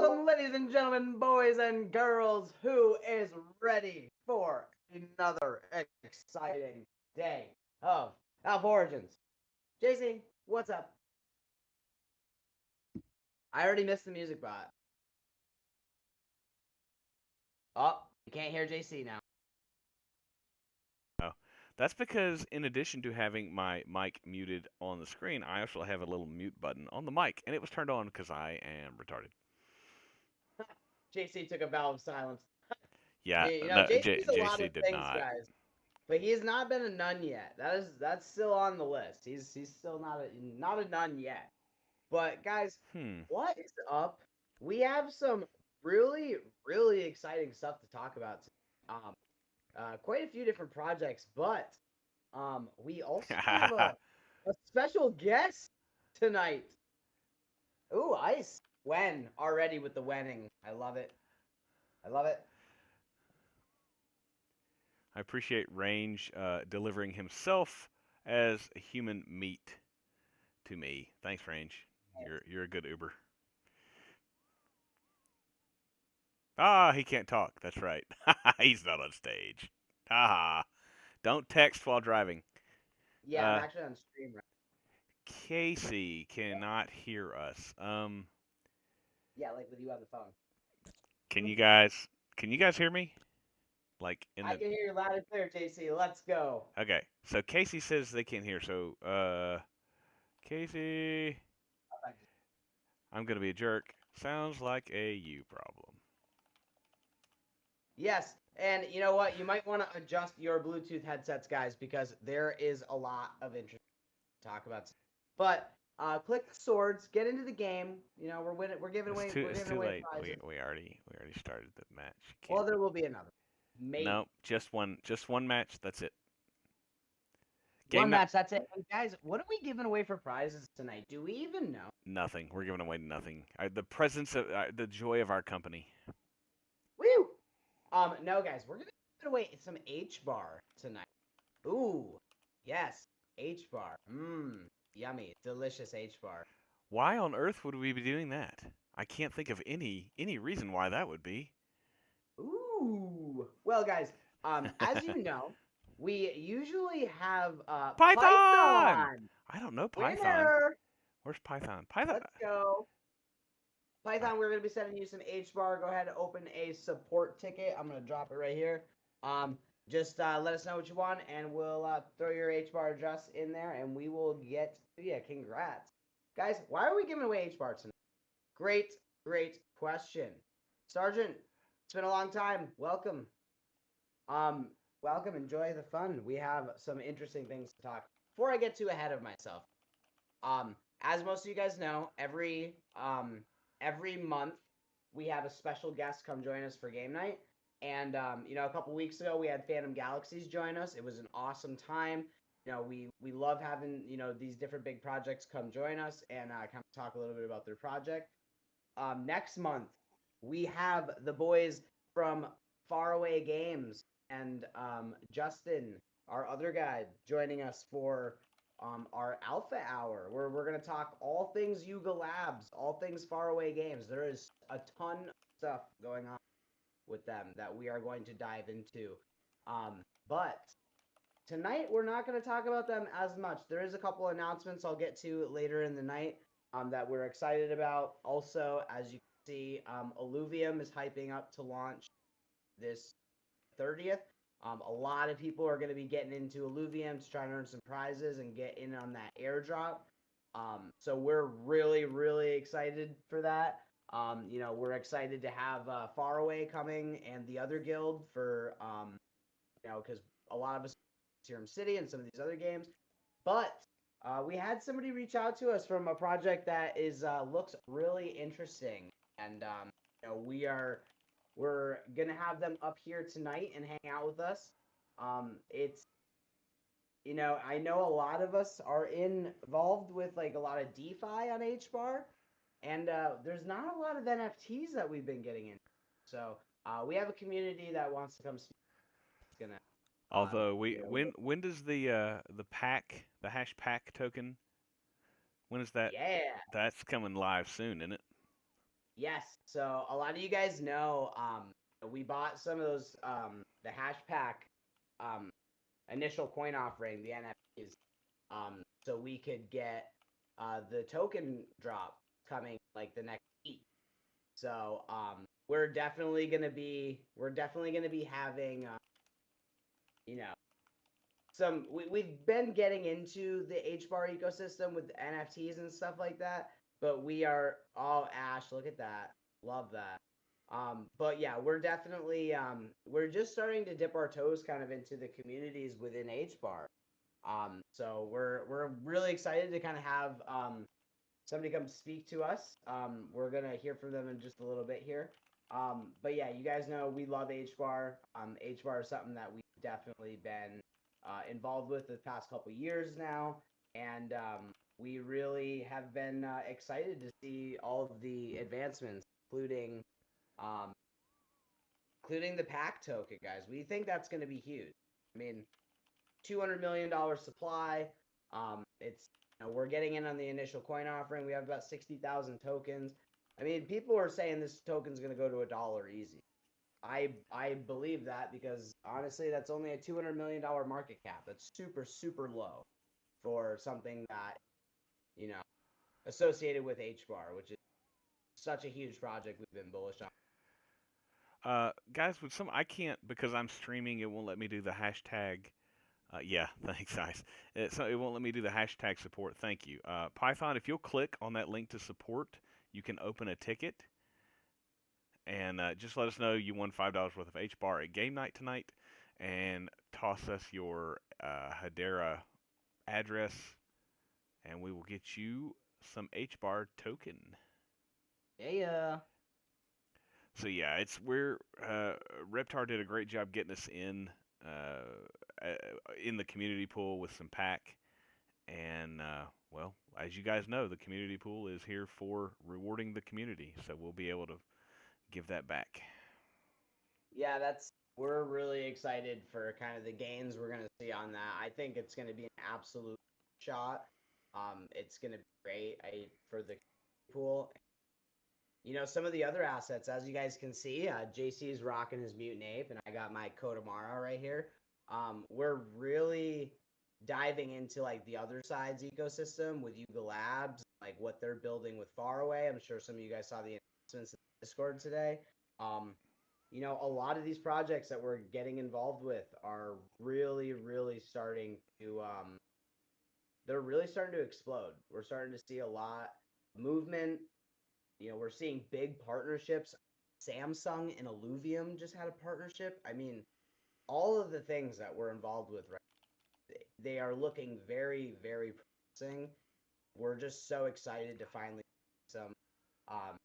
Welcome, ladies and gentlemen, boys and girls, who is ready for another exciting day of Alpha Origins? JC, what's up? I already missed the music bot. Oh, you can't hear JC now. Oh, that's because in addition to having my mic muted on the screen, I also have a little mute button on the mic, and it was turned on because I am retarded. JC took a vow of silence. Yeah, no, JC's a lot JC of did things, not. guys, but he has not been a nun yet. That's still on the list. He's still not a nun yet. But guys, Hmm. what is up? We have some really, really exciting stuff to talk about. Quite a few different projects, but we also have a special guest tonight. Ooh, Ice. When already with the wenning. I love it. I love it. I appreciate Range delivering himself as human meat to me. Thanks, Range. You're a good Uber. Ah, he can't talk. That's right. He's not on stage. Haha. Don't text while driving. Yeah, I'm Uh, actually on stream right. Casey cannot hear us. Yeah, like with you on the phone. Can you guys can you guys hear me? Like in I the can hear you loud and clear, JC. Let's go. Okay. So Casey says they can't hear. So Casey, I'm gonna be a jerk. Sounds like a you problem. Yes, and you know what? You might want to adjust your Bluetooth headsets, guys, because there is a lot of interest to talk about. But click the swords, get into the game. We're winning. We're It's giving too away late. We prizes. we already we already started the match. Can't. Well, there will be another, No, maybe just one match. That's it. one Game not match. That's it. And guys, what are we giving away for prizes tonight? Do we even know? nothing. We're giving away nothing. The presence of the joy of our company. Woo! No, guys, we're gonna give away some H bar tonight. Ooh, yes, H bar. Mmm, yummy, delicious H bar. Why on earth would we be doing that? I can't think of any reason why that would be. Ooh. Well, guys, as you know, we usually have Python. Python. I don't know Python. Winner. Where's Python? Python. Let's go. Uh, Python, we're gonna be sending you some H bar. Go ahead and open a support ticket. I'm gonna drop it right here. Just let us know what you want, and we'll throw your H bar address in there, and we will get to you. Congrats, guys. Why are we giving away H bar tonight? Great, great question, Sergeant. It's been a long time. Welcome. Um, welcome. Enjoy the fun. We have some interesting things to talk. Before I get too ahead of myself, as most of you guys know, every month we have a special guest come join us for game night. And a couple weeks ago we had Phantom Galaxies join us. It was an awesome time. We love having these different big projects come join us and kind of talk a little bit about their project. Next month we have the boys from Faraway Games and Justin, our other guy, joining us for our Alpha Hour, where we're going to talk all things Yuga Labs, all things Faraway Games. There is a ton of stuff going on with them that we are going to dive into. But tonight we're not going to talk about them as much. There is a couple announcements I'll get to later in the night that we're excited about. Also, as you can see, Alluvium is hyping up to launch this 30th. A lot of people are going to be getting into Alluvium to try and earn some prizes and get in on that airdrop. So we're really, really excited for that. We're excited to have Faraway coming and the other guild for, because a lot of us Serum City and some of these other games. But we had somebody reach out to us from a project that is looks really interesting, and we're gonna have them up here tonight and hang out with us. It's I know a lot of us are involved with like a lot of DeFi on HBAR, and there's not a lot of NFTs that we've been getting in. So we have a community that wants to come. It's gonna, Although we you know, when does the pack the hash pack token when is that yeah, that's coming live soon, isn't it? Yes. So a lot of you guys know, we bought some of those, the hash pack, um, initial coin offering, the NFTs, so we could get the token drop coming like the next week. So we're definitely gonna be having, you know, we've been getting into the HBAR ecosystem with NFTs and stuff like that, but we are all Ash, look at that. Love that. But yeah, we're just starting to dip our toes kind of into the communities within HBAR. So we're really excited to kind of have somebody come speak to us. We're gonna hear from them in just a little bit here. But yeah, you guys know we love HBAR. HBAR is something that we've definitely been involved with the past couple years now, and we really have been excited to see all of the advancements, um, including the pack token, guys. We think that's going to be huge. I mean, $200 million supply. It's we're getting in on the initial coin offering. We have about 60,000 tokens. I mean, people are saying this token's going to go to $1 easy. I believe that because honestly, that's only a $200 million market cap. That's super super low for something that you know associated with HBAR, which is such a huge project we've been bullish on. Guys, with some I can't because I'm streaming. It won't let me do the hashtag. Yeah, thanks, guys. So it won't let me do the hashtag support. Thank you, Python. If you'll click on that link to support, you can open a ticket and just let us know you won $5 worth of H bar at game night tonight, and toss us your Hedera address, and we will get you some H bar token. Yeah. So yeah, it's where Reptar did a great job getting us in the community pool with some pack, and well, as you guys know, the community pool is here for rewarding the community, so we'll be able to give that back. Yeah, we're really excited for kind of the gains we're gonna see on that. I think it's gonna be an absolute shot. It's gonna be great for the pool. Some of the other assets, as you guys can see, JC's rocking his mutant ape, and I got my Kodamara right here. We're really diving into like the other side's ecosystem with Yuga Labs, like what they're building with Faraway. I'm sure some of you guys saw the announcements in Discord today. A lot of these projects that we're getting involved with are really, really starting to they're really starting to explode. We're starting to see a lot of movement. We're seeing big partnerships. Samsung and Illuvium just had a partnership. I mean, all of the things that we're involved with right now, they are looking very, very promising. We're just so excited to finally see some um,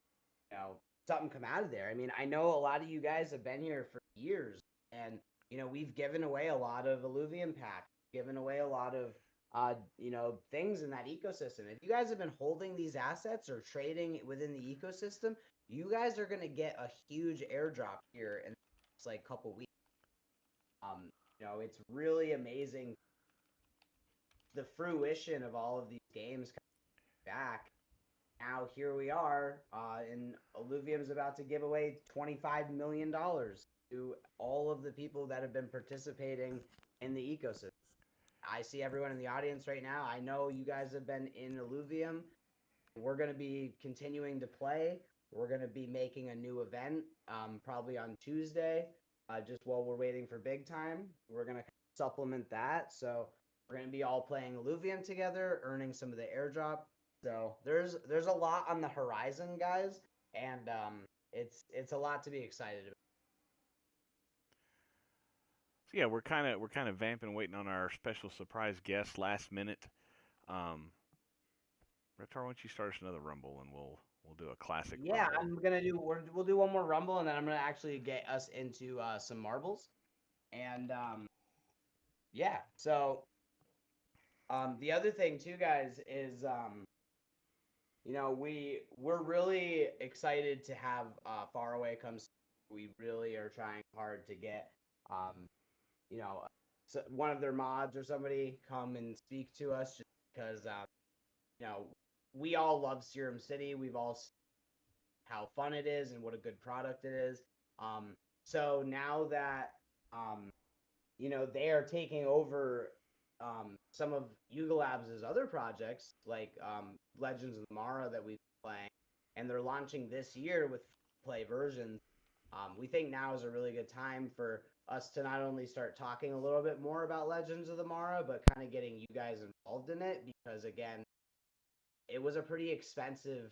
something come out of there. I mean, I know a lot of you guys have been here for years, and we've given away a lot of Illuvium packs, given away a lot of things in that ecosystem. If you guys have been holding these assets or trading within the ecosystem, you guys are gonna get a huge airdrop here in the next like couple weeks. It's really amazing the fruition of all of these games coming back. Now here we are, and Illuvium's about to give away $25 million to all of the people that have been participating in the ecosystem. I see everyone in the audience right now. I know you guys have been in Illuvium. We're going to be continuing to play. We're going to be making a new event probably on Tuesday, just while we're waiting for big time. We're going to supplement that. So we're going to be all playing Illuvium together, earning some of the airdrop. So there's a lot on the horizon, guys, and it's a lot to be excited about. So yeah, we're kind of vamping, waiting on our special surprise guest last minute. Um, Reptar, why don't you start us another rumble, and we'll do a classic Yeah, rumble. we'll do one more rumble, and then I'm gonna actually get us into some marbles. And yeah, so the other thing too, guys, is we're really excited to have Faraway come. We really are trying hard to get um, one of their mods or somebody come and speak to us, just because you know we all love Serum City. We've all how fun it is and what a good product it is. So now that um, they are taking over some of Yuga Labs' other projects, like Legends of the Mara that we've been playing, and they're launching this year with play versions. We think now is a really good time for us to not only start talking a little bit more about Legends of the Mara, but kind of getting you guys involved in it because, again, it was a pretty expensive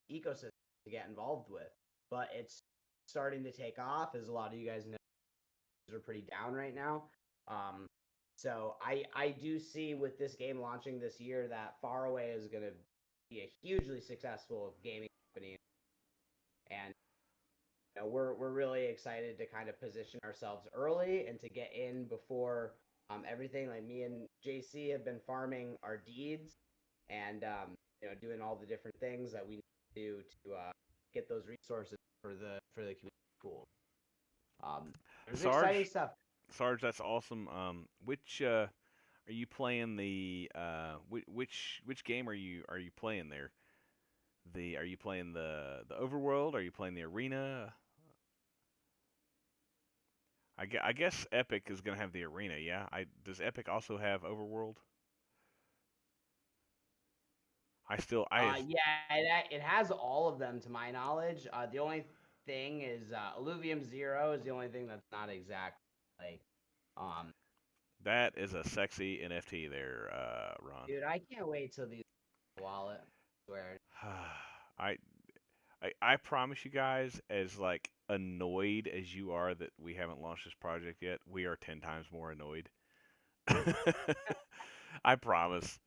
ecosystem to get involved with, but it's starting to take off, as a lot of you guys know are pretty down right now. Um, so I do see with this game launching this year that Faraway is going to be a hugely successful gaming company, and we're really excited to kind of position ourselves early and to get in before everything. Like me and JC have been farming our deeds and doing all the different things that we need to do to get those resources for the community pool. There's exciting Sarge, stuff. Sarge, that's awesome. Which are you playing the which game are you playing there? Are you playing the overworld? Are you playing the arena? I guess Epic is gonna have the arena. Yeah. Does Epic also have overworld? I still I Yeah, it has all of them to my knowledge. The only thing is Illuvium Zero is the only thing that's not exact. Like, um, That is a sexy NFT there, Ron. dude, I can't wait till the wallet. I swear. I I promise you guys, as like annoyed as you are that we haven't launched this project yet, we are 10 times more annoyed. I promise.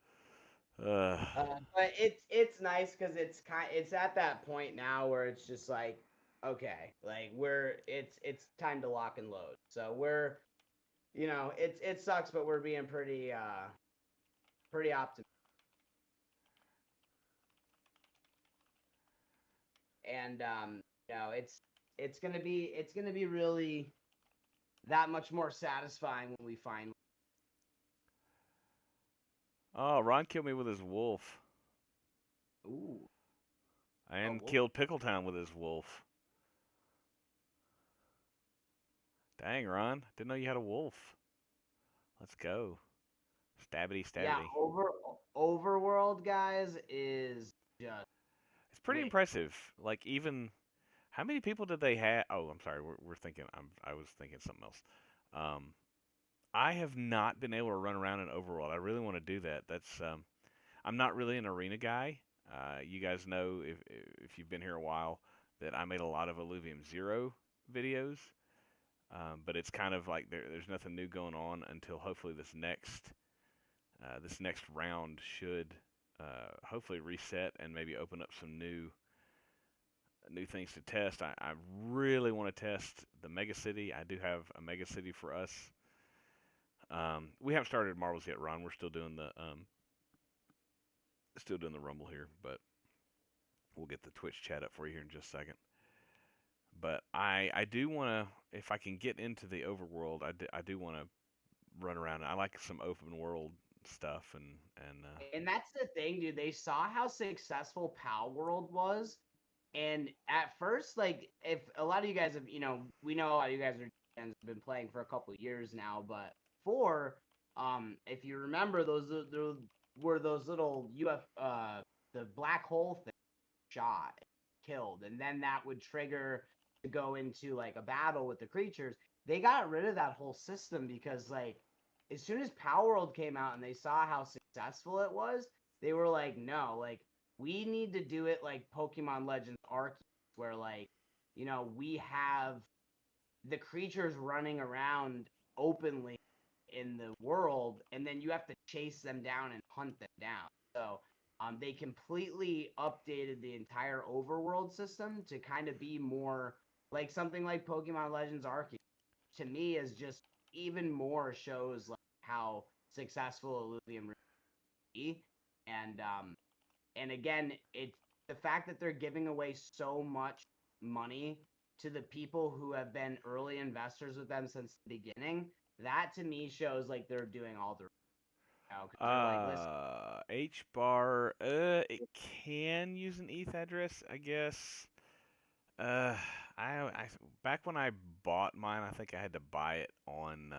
Uh, But it's nice because it's at that point now where it's just like, okay, like it's time to lock and load. So we're it sucks, but we're being pretty optimistic. And it's gonna be really that much more satisfying when we find. oh, Ron killed me with his wolf, Ooh. Oh, and wolf. killed Pickletown with his wolf. Dang, Ron, didn't know you had a wolf. Let's go. Stabbity Yeah, stabbity. overworld guys is just It's pretty wait. impressive. Like even how many people did they have? Oh, I'm sorry. We're thinking. I was thinking something else. Um, I have not been able to run around in Overworld. I really want to do that. I'm not really an arena guy. You guys know if you've been here a while that I made a lot of Illuvium Zero videos. But it's kind of like there's nothing new going on until hopefully this next round should hopefully reset and maybe open up some new things to test. I really want to test the Mega City. I do have a Mega City for us. We haven't started Marbles yet, Ron. We're still doing the Rumble here, but we'll get the Twitch chat up for you here in just a second. But I do want to, if I can get into the overworld, I do want to run around. I like some open world stuff and And that's the thing, dude. They saw how successful Pal World was, and at first, like, if a lot of you guys have, we know a lot of you guys are have been playing for a couple of years now, but if you remember, those were those little the black hole thing shot, killed, and then that would trigger to go into like a battle with the creatures. They got rid of that whole system because like as soon as Power World came out and they saw how successful it was, they were like, no, like we need to do it like Pokemon Legends Arceus, where like we have the creatures running around openly in the world, and then you have to chase them down and hunt them down. So they completely updated the entire overworld system to kind of be more like something like Pokemon Legends Arceus. To me, is just even more shows like how successful Illuvium really be. And and again, it's the fact that they're giving away so much money to the people who have been early investors with them since the beginning. That to me shows like they're doing all the because they're like, listen, H bar. It can use an ETH address, I guess. Uh, I back when I bought mine, I think I had to buy it on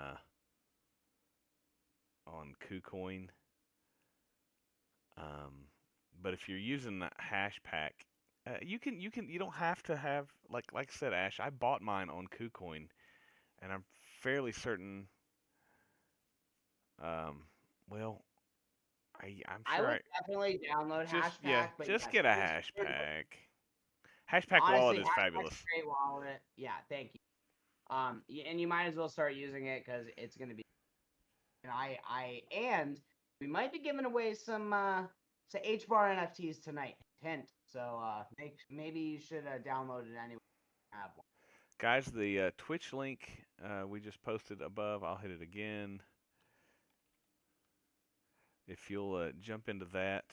KuCoin. Um, but if you're using the hash pack, you don't have to have like I said, Ash. I bought mine on KuCoin, and I'm fairly certain. Um, well, I'm I sure would I definitely download Hashpack, but just yes, get a here's hash here's pack. Hashpack honestly, wallet is Hashpack's fabulous. a great wallet. Yeah, thank you. And you might as well start using it because it's gonna be. And and we might be giving away some HBAR NFTs tonight. Hint. So maybe you should download it anyway. Have one. Guys, the Twitch link we just posted above. I'll hit it again. If you'll jump into that,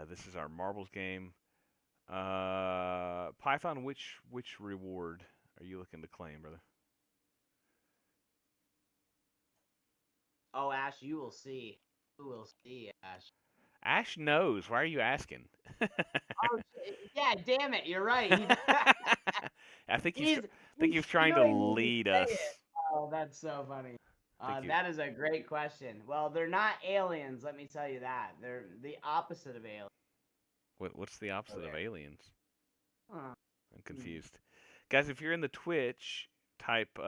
this is our marbles game. Python, which reward are you looking to claim, brother? Oh, Ash, you will see. You will see, Ash. Ash knows. Why are you asking? Oh, yeah, damn it, you're right. I think He's think he's he's trying to stealing me to lead say us. it. Oh, that's so funny. Think you That is a great question. Well, they're not aliens, let me tell you that. They're the opposite of aliens. what's the opposite of Okay. aliens? Huh. I'm confused. Guys, if you're in the Twitch, type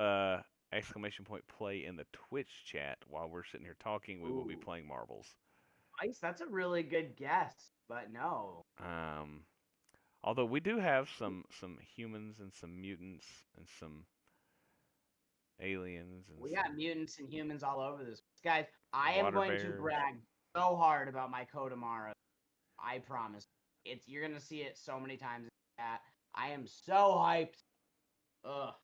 exclamation point play in the Twitch chat while we're sitting here talking. We will be Ooh, playing marbles. Ice, that's a really good guess, but no. Um, although we do have some humans and some mutants and some aliens and We got some mutants and humans all over this. Guys, I am water going to bears. brag so hard about my Kodamara. I promise. You're gonna see it so many times in the chat. I am so hyped. Ugh.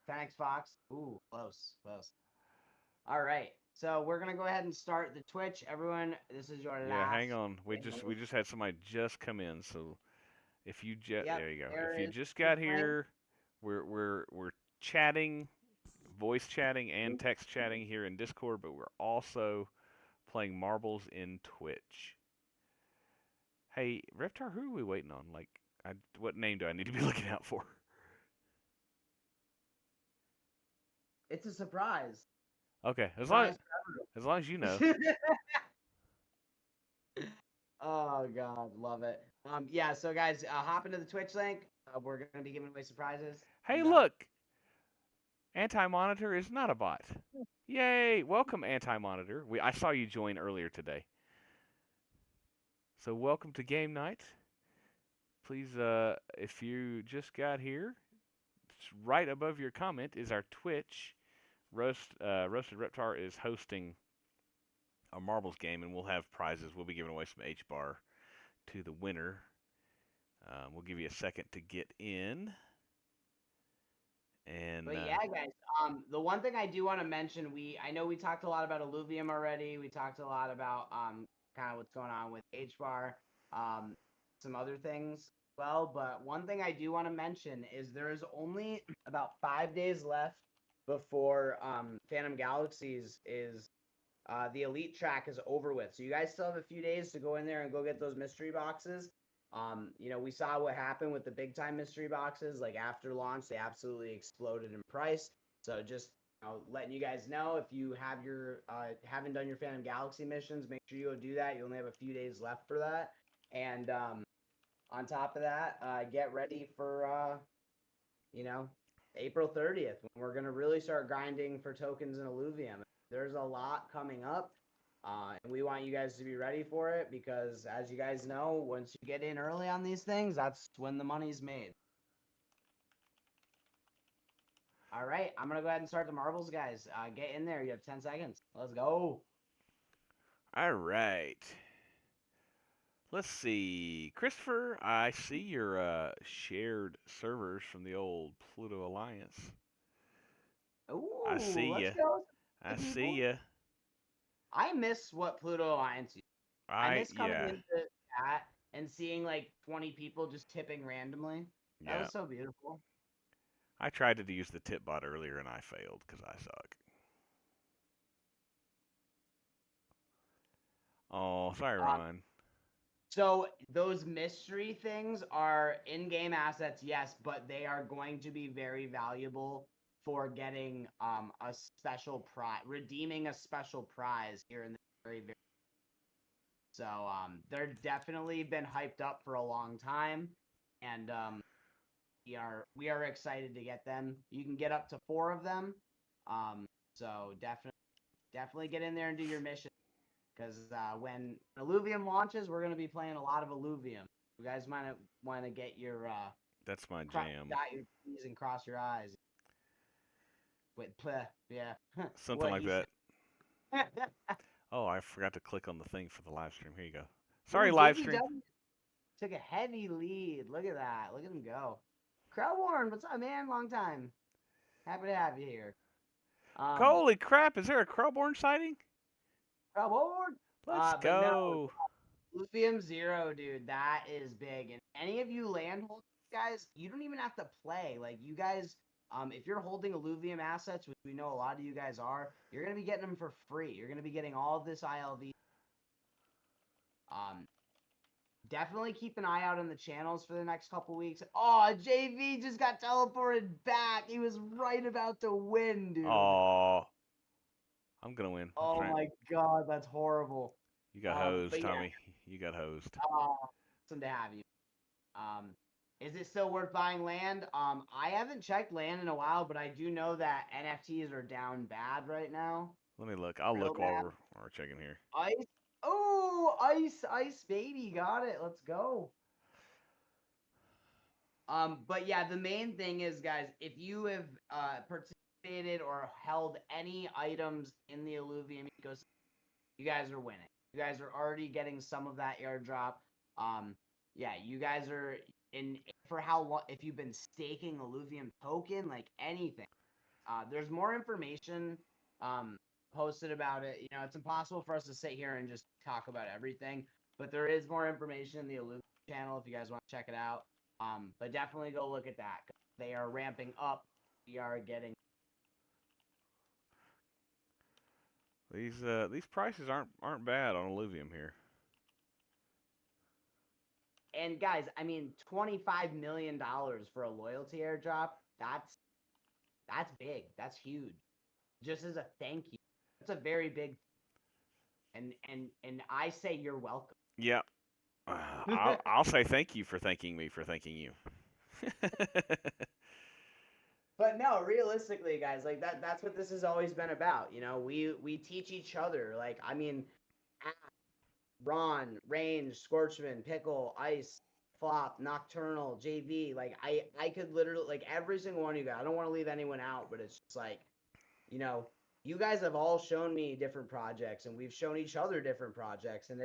10x Fox. Ooh, close, close. All right. So we're gonna go ahead and start the Twitch. Everyone, this is your Yeah, hang last on. We thing. just had somebody just come in, so if you just Yep, there you go. there If you is just the got link. here, we're chatting, voice chatting and text chatting here in Discord, but we're also playing marbles in Twitch. Hey, Reptar, who are we waiting on? What name do I need to be looking out for? It's a surprise. Okay, Surprise as long as you know. for Oh God, love it. Yeah. So guys, hop into the Twitch link. We're gonna be giving away surprises. Hey, And look, Anti-Monitor is not a bot. Yay! Welcome, Anti-Monitor. I saw you join earlier today. So welcome to game night. Please, if you just got here, right above your comment is our Twitch. Roasted Reptar is hosting a marbles game, and we'll have prizes. We'll be giving away some H bar to the winner. We'll give you a second to get in. And But yeah, guys. The one thing I do want to mention, I know we talked a lot about Illuvium already. We talked a lot about kind of what's going on with HBAR, some other things. Well, but one thing I do want to mention is there is only about 5 days left before Phantom Galaxies is the elite track is over with. So you guys still have a few days to go in there and go get those mystery boxes. We saw what happened with the big time mystery boxes. Like after launch, they absolutely exploded in price. So just letting you guys know, if you have your haven't done your Phantom Galaxy missions, make sure you go do that. You only have a few days left for that. And on top of that, get ready for April 30th when we're gonna really start grinding for tokens in Illuvium. There's a lot coming up. And we want you guys to be ready for it because, as you guys know, once you get in early on these things, that's when the money's made. All right, I'm going to go ahead and start the marbles, guys. Get in there. You have 10 seconds. Let's go. all right. Let's see, Christopher. I see your shared servers from the old Pluto Alliance. I see Ooh, let's you. go. I see People. you. I miss what Pluto Alliance used. I miss coming Yeah, into chat and seeing like 20 people just tipping randomly. That yeah. was so beautiful. I tried to use the tip bot earlier and I failed because I suck. Oh, sorry, Um, Ron. So those mystery things are in-game assets, yes, but they are going to be very valuable for getting a special prize, redeeming a special prize here in the very. So they're definitely been hyped up for a long time, and we are excited to get them. You can get up to 4 of them. So definitely get in there and do your mission. Because when Illuvium launches, we're going to be playing a lot of Illuvium. You guys might want to get your That's my jam. dot your T's and cross your I's. Wait, yeah. Something What like he that. said. Oh, I forgot to click on the thing for the live stream. Here you go. Ooh, Sorry, live Jiggy stream. W took a heavy lead. Look at that. Look at him go. Crowborn, what's up, man? Long time. Happy to have you here. Holy crap! Is there a Crowborn sighting? Crowborn. Let's But no, go. Lithium Zero, dude, that is big. And any of you landholders, guys, you don't even have to play. Like, you guys, if you're holding Illuvium assets, which we know a lot of you guys are, you're going to be getting them for free. You're going to be getting all of this ILV. Um, Definitely keep an eye out on the channels for the next couple weeks. Oh, JV just got teleported back. He was right about to win, dude. Oh, I'm gonna win. Oh my God, that's horrible. You got hosed, But yeah, Tommy. You got hosed. awesome to have you. Is it still worth buying land? I haven't checked land in a while, but I do know that NFTs are down bad right now. Let me look. I'll Real look while bad. we're checking here. Ice. Oh, ice, baby, got it. Let's go. But yeah, the main thing is, guys, if you have participated or held any items in the Illuvium ecosystem, you guys are winning. You guys are already getting some of that airdrop. Yeah, you guys are in for how long? If you've been staking Illuvium token, like anything, there's more information posted about it. You know, it's impossible for us to sit here and just talk about everything, but there is more information in the Illuvium channel if you guys want to check it out. But definitely go look at that. They are ramping up. We are getting. These prices aren't bad on Illuvium here. And guys, I mean, $25 million for a loyalty airdrop. That's big. That's huge. Just as a thank you. That's a very big. And I say you're welcome. Yeah. I'll say thank you for thanking me for thanking you. But no, realistically, guys, like that's what this has always been about. You know, we teach each other. Like, I mean, Ron, Range, Scorchman, Pickle, Ice, Flop, Nocturnal, JV. Like, I could literally, like, every single one of you guys. I don't want to leave anyone out, but it's just like, you know, you guys have all shown me different projects, and we've shown each other different projects, and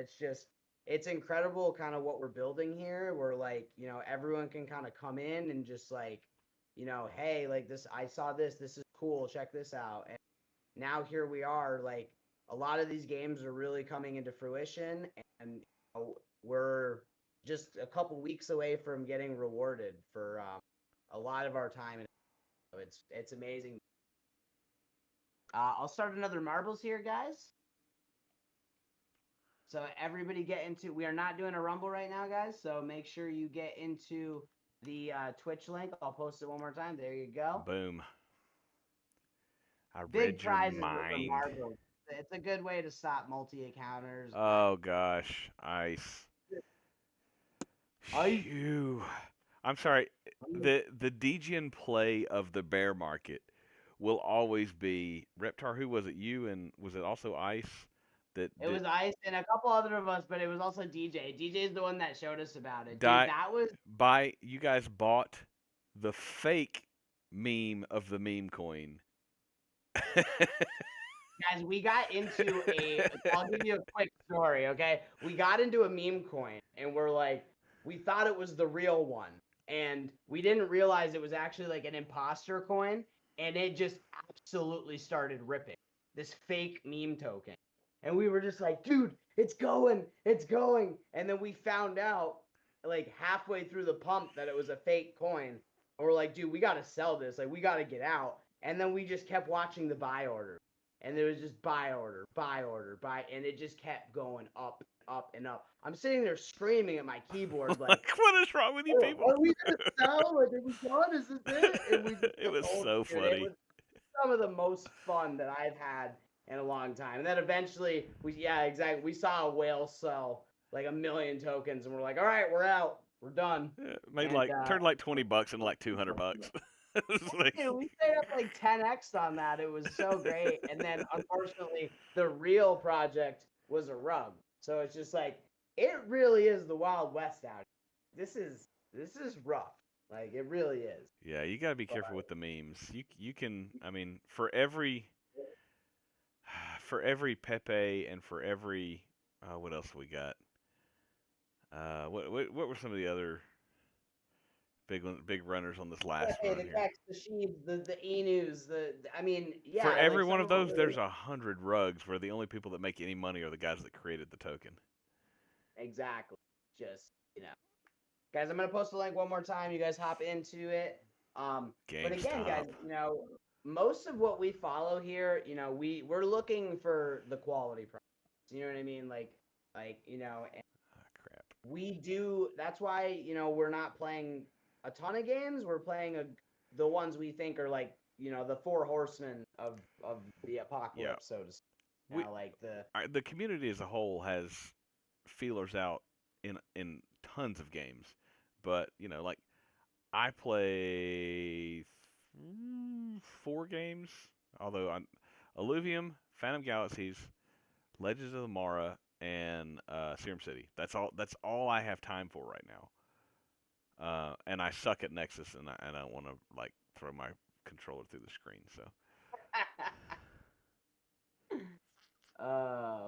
it's incredible kind of what we're building here. Where, like, you know, everyone can kind of come in and just, like, you know, hey, like, this, I saw this is cool, check this out. And now here we are, like, a lot of these games are really coming into fruition, and you know, we're just a couple weeks away from getting rewarded for a lot of our time, and it's amazing. I'll start another marbles here, guys. So everybody get into. We are not doing a rumble right now, guys. So make sure you get into the Twitch link. I'll post it one more time. There you go. Boom. I Big read your prizes with the mind. marbles. It's a good way to stop multi-accounters. Oh gosh, ice. Ice. Phew. I'm sorry. The degen play of the bear market will always be Reptar. Who was it? You, and was it also Ice? It was Ice and a couple other of us, but it was also DJ. DJ's the one that showed us about it. Dude, that was you guys bought the fake meme of the meme coin. Guys, we got into I'll give you a quick story, okay? We got into a meme coin, and we're like, we thought it was the real one, and we didn't realize it was actually like an imposter coin, and it just absolutely started ripping this fake meme token. And we were just like, dude, it's going. And then we found out, like, halfway through the pump that it was a fake coin. And we're like, dude, we got to sell this. Like, we got to get out. And then we just kept watching the buy order. and there was just buy order, buy, and it just kept going up, up, and up. I'm sitting there screaming at my keyboard like, Like, what is wrong with you people? Are we gonna sell? Like, are we done? Is this it? And we just It was so dude, it funny. was some of the most fun that I've had in a long time. And then eventually, exactly. We saw a whale sell like 1 million tokens, and we're like, all right, we're out, we're done. Yeah, made And turned like $20 into like $200. It was like, dude, we stayed up like 10x on that. It was so great. And then unfortunately, the real project was a rug. So it's just like it really is the Wild West out here. This is rough. Like it really is. yeah, you gotta be careful with the memes. You can, I mean, for every Pepe and for every what else we got? What were some of the other big runners on this last Hey, run the here? Gex, the Sheebs, the Enus, I mean, For yeah, like every one some of of them those, are there's 100 rugs where the only people that make any money are the guys that created the token. exactly. Just, guys, I'm gonna post the link one more time. You guys hop into it. But again, guys, GameStop. most of what we follow here, we're looking for the quality products. You know what I mean? And Ah, crap. we do. That's why we're not playing a ton of games. We're playing the ones we think are like the four horsemen of the Yeah, apocalypse, so to speak. we Like the the community as a whole has feelers out in tons of games, but like I play 4 games, although I'm Illuvium, Phantom Galaxies, Legends of the Mara, and Serum City. That's all I have time for right now. And I suck at Nexus, and I don't want to like throw my controller through the screen. So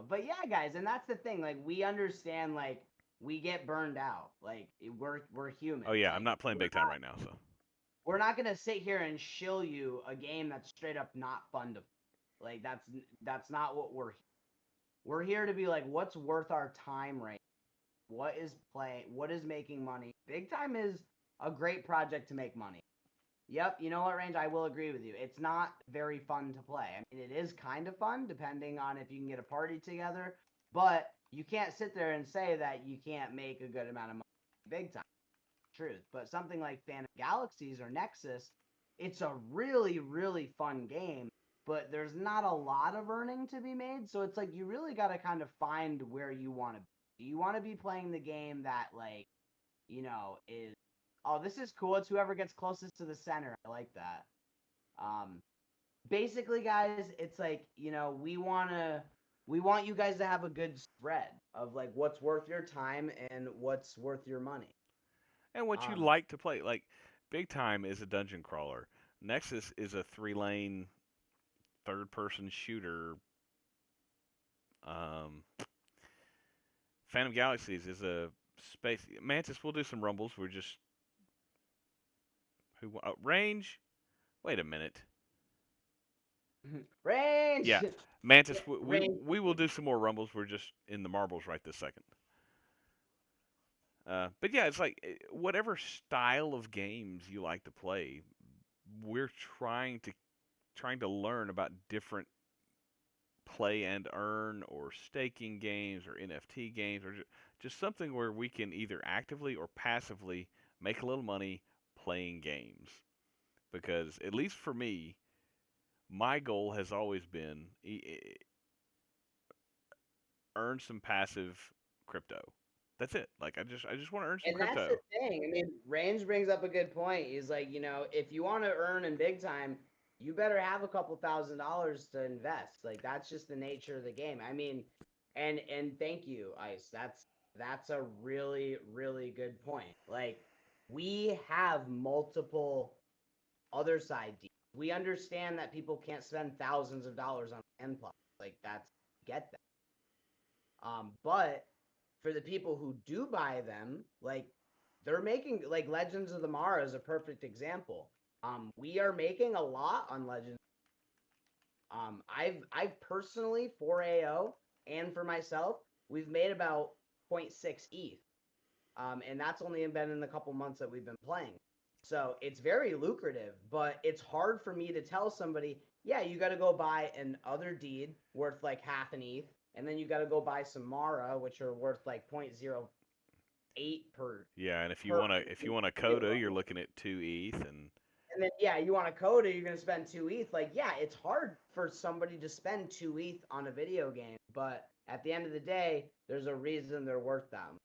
but yeah, guys, and that's the thing. Like we understand, like we get burned out. Like we're human. oh yeah, I'm Like not playing big time right now. So we're not gonna sit here and shill you a game that's straight up not fun to. Like that's not what we're here to be like. What's worth our time right? What is play? What is making money? Big time is a great project to make money. Yep, you know what, Range? I will agree with you. It's not very fun to play. I mean, it is kind of fun depending on if you can get a party together, but you can't sit there and say that you can't make a good amount of money big time. Truth. But something like Phantom Galaxies or Nexus, it's a really, really fun game, but there's not a lot of earning to be made. So it's like you really got to kind of find where you want to be. Do you want to be playing the game that, like, is oh, this is cool. It's whoever gets closest to the center. I like that. Um, basically, guys, it's like we want you guys to have a good spread of like what's worth your time and what's worth your money. and what you Um, like to play, like big time is a dungeon crawler. Nexus is a 3-lane third-person shooter. Um, Phantom Galaxies is a space. Mantis will do some rumbles. We're just range. Wait a minute. range, Yeah, Mantis. range. We will do some more rumbles. We're just in the marbles right this second. But yeah, it's like whatever style of games you like to play, we're trying to learn about different play and earn or staking games or NFT games or just something where we can either actively or passively make a little money playing games. Because at least for me, my goal has always been earn some passive crypto. That's it. Like I just want to earn some And that's the crypto. thing. I mean, Range brings up a good point. He's like, if you want to earn in big time, you better have a couple $1,000s to invest. Like that's just the nature of the game. I mean, and thank you, Ice. That's a really, really good point. Like we have multiple other side deals. We understand that people can't spend thousands of dollars on N plus. Like that's get that. But for the people who do buy them, like they're making like Legends of the Mara is a perfect example. We are making a lot on Legends. I've personally for AO and for myself, we've made about zero point 0.6 ETH. And that's only been in the couple months that we've been playing. So it's very lucrative, but it's hard for me to tell somebody, yeah, you got to go buy an other deed worth like half an ETH, and then you got to go buy some Mara, which are worth like 0.08 Yeah, and per if you want a coda, euro. you're looking at 2 ETH, and And then yeah, you want a coda, you're gonna spend 2 ETH. Like yeah, it's hard for somebody to spend 2 ETH on a video game, but at the end of the day, there's a reason they're worth them.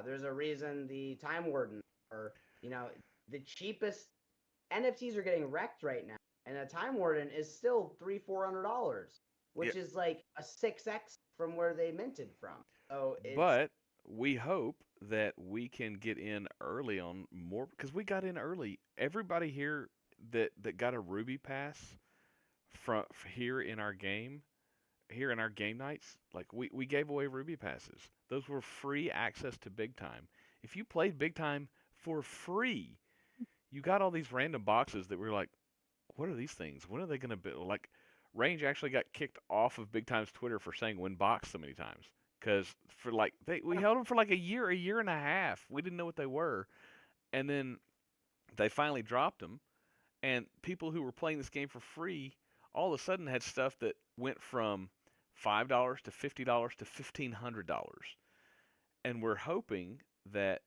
There's a reason the Time Warden or you know the cheapest NFTs are getting wrecked right now, and a Time Warden is still $300-400, yeah. which is like a 6x from where they minted from. So it's But we hope that we can get in early on more because we got in early. Everybody here that got a Ruby pass from here in our game, here in our game nights, like we gave away Ruby passes. Those were free access to Big Time. If you played Big Time for free, you got all these random boxes that were like, what are these things? When are they going to be? Like, Range actually got kicked off of Big Time's Twitter for saying "win box" so many times because for like we held them for like a year and a half. We didn't know what they were, and then they finally dropped them, and people who were playing this game for free all of a sudden had stuff that went from $5 to $50 to $1,500, and we're hoping that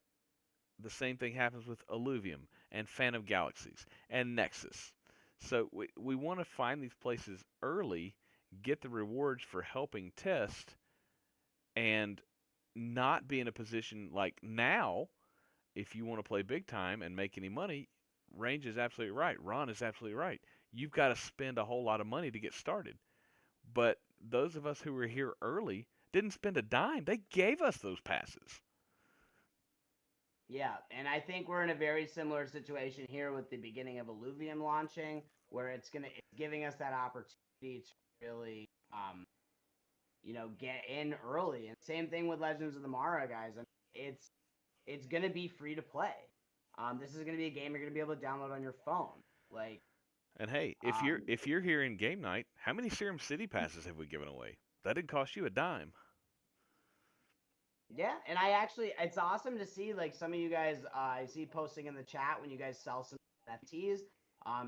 the same thing happens with Illuvium and Phantom Galaxies and Nexus. So we want to find these places early, get the rewards for helping test, and not be in a position like now. If you want to play big time and make any money, Range is absolutely right. Ron is absolutely right. You've got to spend a whole lot of money to get started. But those of us who were here early didn't spend a dime. They gave us those passes. yeah, and I think we're in a very similar situation here with the beginning of Illuvium launching, where it's giving us that opportunity to really get in early. And same thing with Legends of the Mara, guys. I mean, it's gonna be free to play. This is gonna be a game you're gonna be able to download on your phone. Like, And hey, um, if you're here in game night, how many Serum City passes have we given away? That didn't cost you a dime. yeah, and I actually, it's awesome to see like some of you guys. I see posting in the chat when you guys sell some NFTs.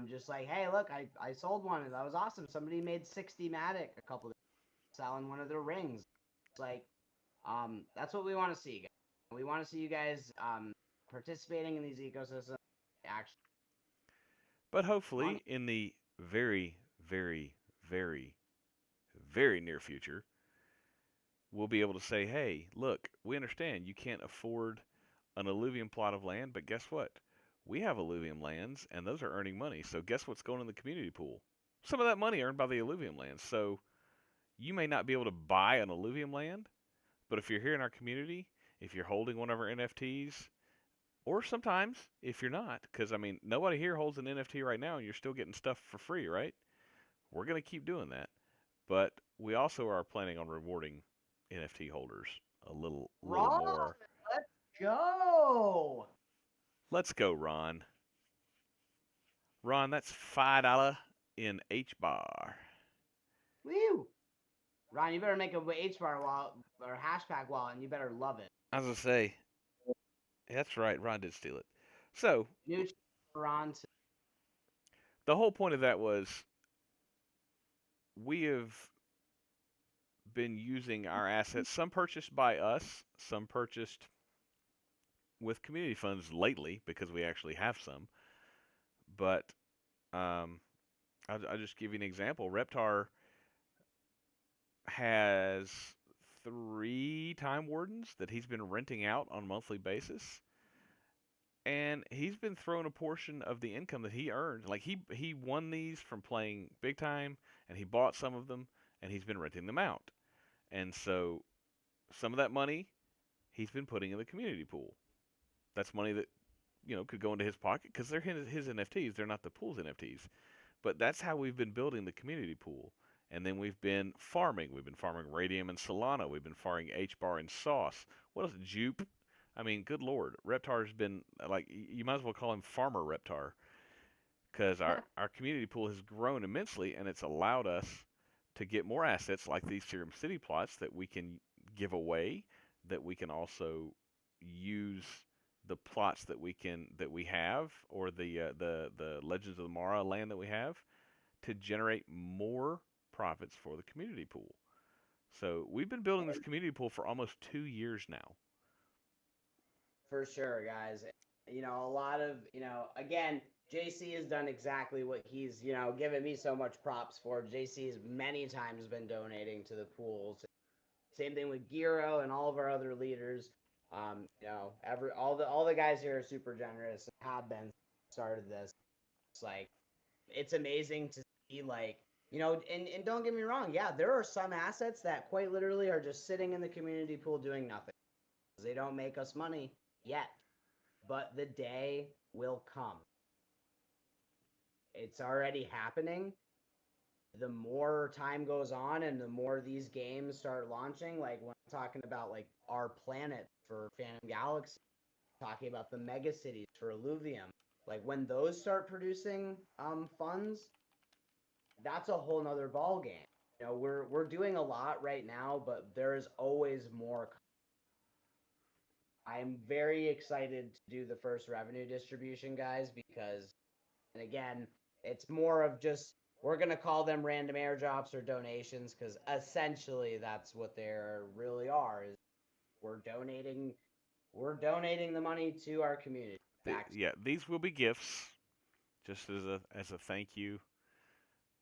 Just like, hey, look, I sold one and that was awesome. Somebody made 60 Matic a couple of days selling one of their rings. It's like, that's what we want to see, guys. We want to see you guys participating in these ecosystems. Actually, But money. hopefully, in the very, very, very, very near future, we'll be able to say, hey, look, we understand you can't afford an alluvium plot of land, but guess what? We have alluvium lands, and those are earning money. So guess what's going in the community pool? Some of that money earned by the alluvium lands. So you may not be able to buy an alluvium land, but if you're here in our community, if you're holding one of our NFTs, or sometimes if you're not, because I mean, nobody here holds an NFT right now, and you're still getting stuff for free, right? We're going to keep doing that. But we also are planning on rewarding NFT holders a little Ron, more. let's go. Let's go, Ron. Ron, that's $5 in H bar. Woo. Ron, you better make a HBAR wallet or hashpack wallet, and you better love it. I was gonna say, that's right, Ron did steal it. So New Ron. the whole point of that was we have been using our assets, some purchased by us, some purchased with community funds lately because we actually have some. But um, I'll just give you an example. Reptar has 3 Time Wardens that he's been renting out on a monthly basis, and he's been throwing a portion of the income that he earned. Like he won these from playing big time, and he bought some of them, and he's been renting them out. And so some of that money he's been putting in the community pool. That's money that could go into his pocket because they're his NFTs. They're not the pool's NFTs. But that's how we've been building the community pool. And then we've been farming. We've been farming Radium and Solana. We've been farming H-Bar and Sauce. What else? Jupe. I mean, good lord. Reptar's been, like, you might as well call him Farmer Reptar. Because our community pool has grown immensely, and it's allowed us to get more assets like these Serum City plots that we can give away, that we can also use the plots that we have, or the Legends of the Mara land that we have, to generate more profits for the community pool. So we've been building this community pool for almost 2 years now. For sure, guys. A lot of, again, JC has done exactly what he's, given me so much props for. JC's many times been donating to the pools. Same thing with Giro and all of our other leaders. All the guys here are super generous and have been started this. It's like it's amazing to see, like, and don't get me wrong, yeah, there are some assets that quite literally are just sitting in the community pool doing nothing. They don't make us money yet, but the day will come. It's already happening. The more time goes on and the more these games start launching, like when I'm talking about like our planet for Phantom Galaxy, talking about the mega cities for Illuvium, like when those start producing funds, that's a whole nother ball game. We're doing a lot right now, but there is always more. I'm very excited to do the first revenue distribution, guys, because, and again, it's more of just we're gonna call them random airdrops or donations because essentially that's what they really are. Is we're donating the money to our community. Back. Yeah, these will be gifts, just as a thank you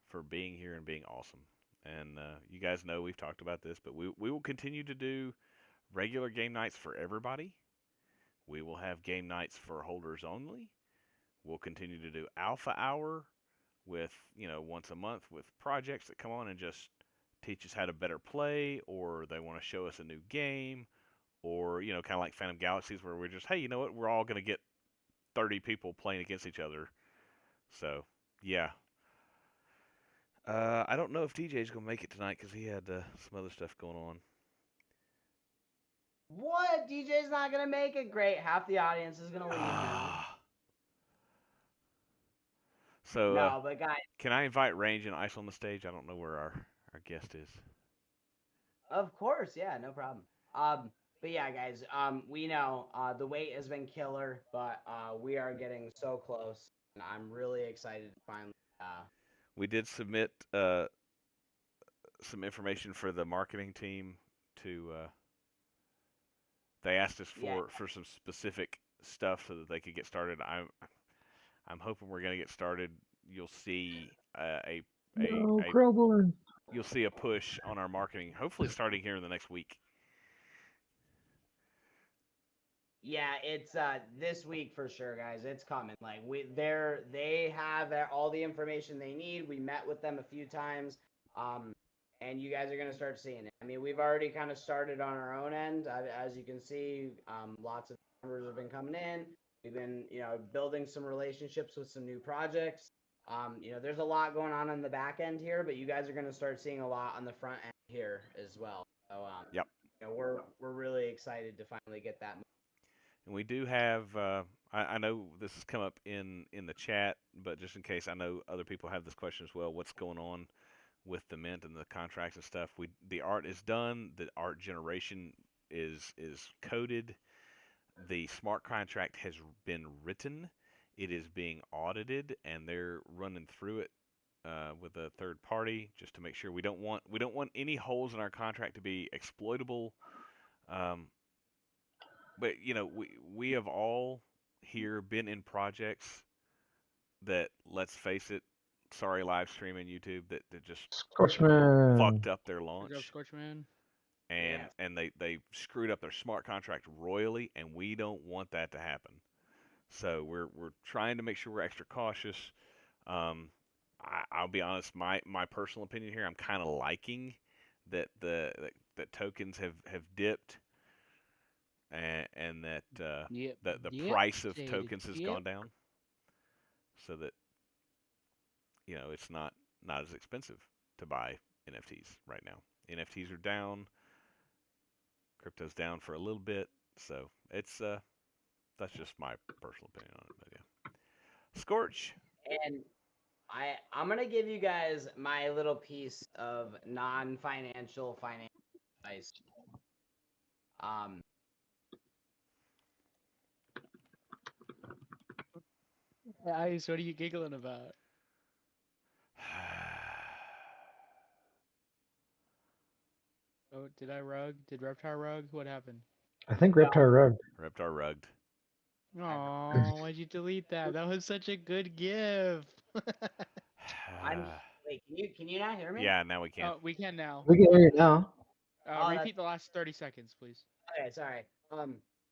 for being here and being awesome. And you guys know we've talked about this, but we will continue to do regular game nights for everybody. We will have game nights for holders only. We'll continue to do alpha hour with, once a month with projects that come on and just teach us how to better play, or they want to show us a new game, or, kind of like Phantom Galaxies where we're just, hey, you know what, we're all going to get 30 people playing against each other. So, yeah. I don't know if DJ's going to make it tonight because he had some other stuff going on. What? DJ's not gonna make it? Great. Half the audience is gonna leave now. So, No, but guys, can I invite Range and Ice on the stage? I don't know where our guest is. of course, yeah, no problem. But yeah, guys, we know the wait has been killer, but we are getting so close, and I'm really excited to finally. We did submit some information for the marketing team to. They asked us Yeah, for some specific stuff so that they could get started. I'm hoping we're going to get started. You'll see No, Krillborn. you'll see a push on our marketing, hopefully starting here in the next week. yeah, it's this week for sure, guys. It's coming. Like they have all the information they need. We met with them a few times, and you guys are gonna start seeing it. I mean, we've already kind of started on our own end, as you can see. Lots of numbers have been coming in. We've been, building some relationships with some new projects. There's a lot going on the back end here, but you guys are gonna start seeing a lot on the front end here as well. So, Yep. we're really excited to finally get that. And we do have. I know this has come up in the chat, but just in case, I know other people have this question as well. What's going on with the mint and the contracts and stuff? The art is done. The art generation is coded. The smart contract has been written. It is being audited, and they're running through it with a third party just to make sure we don't want any holes in our contract to be exploitable. But we have all here been in projects that, let's face it, sorry, live stream and YouTube, that just Scorchman. fucked up their Good launch, job, Scorchman. and they screwed up their smart contract royally, and we don't want that to happen. So we're trying to make sure we're extra cautious. I'll be honest, my personal opinion here, I'm kind of liking that that tokens have dipped, and that Yep. the Yep. price of Say tokens has yep. gone down, so that it's not as expensive to buy NFTs right now. NFTs are down, crypto's down for a little bit, so it's that's just my personal opinion on it. But yeah, Scorch. And I'm gonna give you guys my little piece of non-financial financial advice. Um, Ice, what are you giggling about? Oh, did I rug? Did Reptar rug? What happened? I think No, Reptar rugged. Reptar rugged. Oh, why'd you delete that? That was such a good gift. I'm. Wait, can you not hear me? Yeah, now we can. Oh, we can now. We can hear you now. Oh, that's Repeat the last 30 seconds, please. okay. Sorry.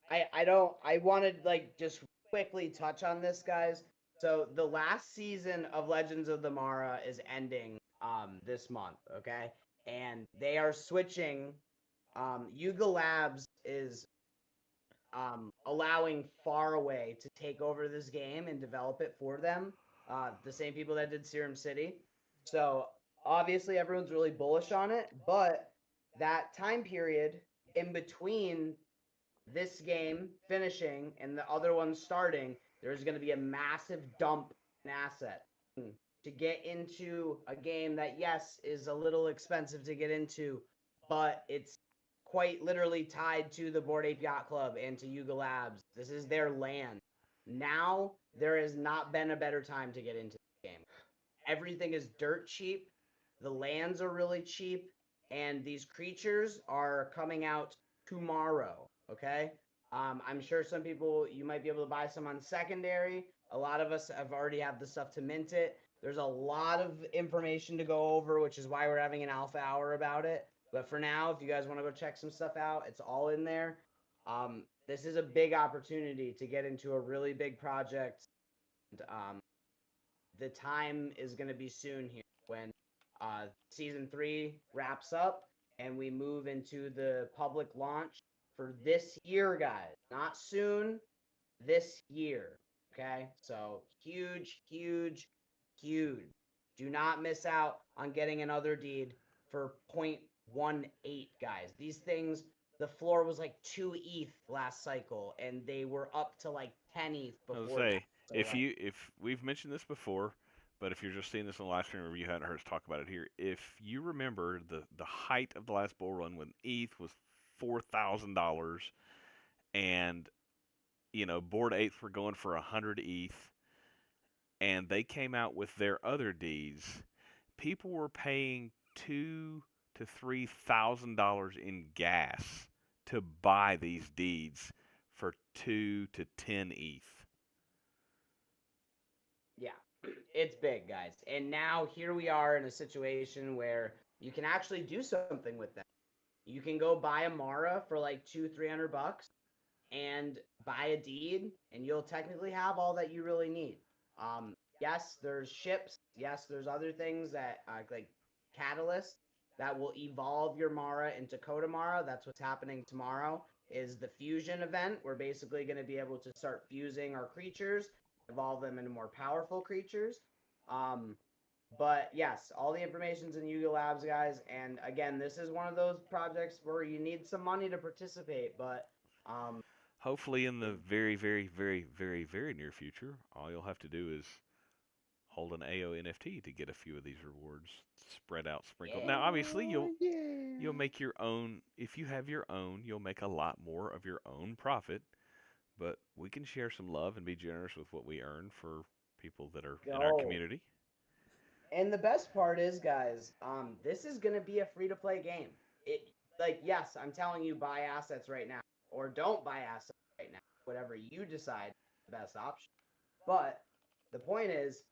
I don't. I wanted like just quickly touch on this, guys. So the last season of Legends of the Mara is ending this month, okay? And they are switching. Yuga Labs is allowing Faraway to take over this game and develop it for them. The same people that did Serum City. So obviously everyone's really bullish on it, but that time period in between this game finishing and the other one starting, there's going to be a massive dump in asset to get into a game that, yes, is a little expensive to get into, but it's quite literally tied to the Board Ape Yacht Club and to Yuga Labs. This is their land. Now, there has not been a better time to get into the game. Everything is dirt cheap. The lands are really cheap. And these creatures are coming out tomorrow. Okay. I'm sure some people, you might be able to buy some on secondary. A lot of us have already have the stuff to mint it. There's a lot of information to go over, which is why we're having an alpha hour about it. But for now, if you guys want to go check some stuff out, it's all in there. This is a big opportunity to get into a really big project. And, the time is going to be soon here when season 3 wraps up and we move into the public launch for this year, guys. Not soon, this year. Okay, so huge, huge, huge. Do not miss out on getting another deed for 0.18, guys. These things, the floor was like 2 ETH last cycle, and they were up to like 10 ETH I was before gonna that. say, So like, if we've mentioned this before, but if you're just seeing this on the live stream or you hadn't heard us talk about it here, if you remember the height of the last bull run when ETH was $4,000 and board eights were going for 100 ETH, and they came out with their other deeds, people were paying $2,000 to $3,000 in gas to buy these deeds for 2 to 10 ETH. yeah, it's big, guys. And now here we are in a situation where you can actually do something with them. You can go buy a Mara for like 200-300 bucks and buy a deed, and you'll technically have all that you really need. Yes, there's ships. Yes, there's other things that like catalysts that will evolve your Mara into Coda Mara. That's what's happening tomorrow. Is the fusion event. We're basically going to be able to start fusing our creatures, evolve them into more powerful creatures. Um, but yes, all the information's in Yuga Labs, guys. And again, this is one of those projects where you need some money to participate, but um, Hopefully, in the very, very, very, very, very near future, all you'll have to do is hold an AO NFT to get a few of these rewards spread out, sprinkled. Now, obviously, Oh, you'll yeah. make your own. If you have your own, you'll make a lot more of your own profit. But we can share some love and be generous with what we earn for people that are in our go. community. And the best part is, guys, this is gonna be a free to play game. It like yes, I'm telling you, buy assets right now, or don't buy assets right now. Whatever you decide is the best option. But the point is,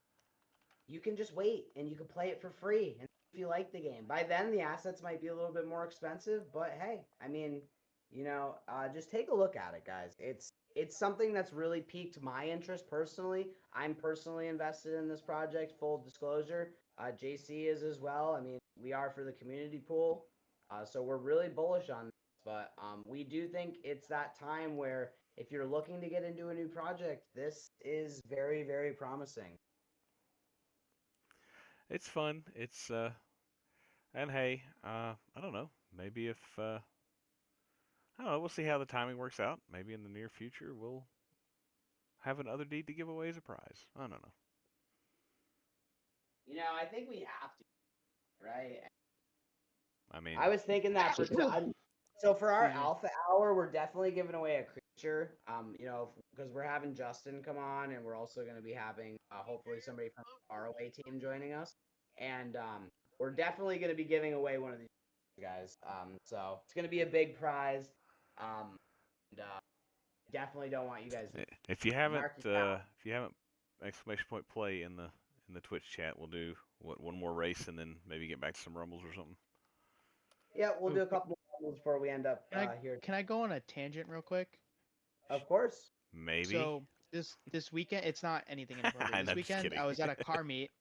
you can just wait and you can play it for free. And if you like the game, by then the assets might be a little bit more expensive. But hey, I mean, just take a look at it, guys. It's something that's really piqued my interest personally. I'm personally invested in this project. Full disclosure, JC is as well. I mean, we are for the community pool, so we're really bullish on this. But we do think it's that time where if you're looking to get into a new project, this is very, very promising. It's fun. And hey, I don't know. Maybe if I don't know, we'll see how the timing works out. Maybe in the near future we'll have another deed to give away as a prize. I don't know. I think we have to, right? I mean, I was thinking that for so for our Excuse me. alpha hour, we're definitely giving away a creature. Because we're having Justin come on, and we're also going to be having hopefully somebody from the Faraway team joining us. and we're definitely going to be giving away one of these guys. So it's going to be a big prize. And definitely don't want you guys to If you haven't, mark your calendar. if you haven't, exclamation point play in the Twitch chat. We'll do one more race and then maybe get back to some rumbles or something. Yeah, we'll do a Okay. couple more levels before we end up here. Can I go on a tangent real quick? Of course. Maybe. So this weekend, it's not anything inappropriate. I'm This just weekend, kidding. I was at a car meet,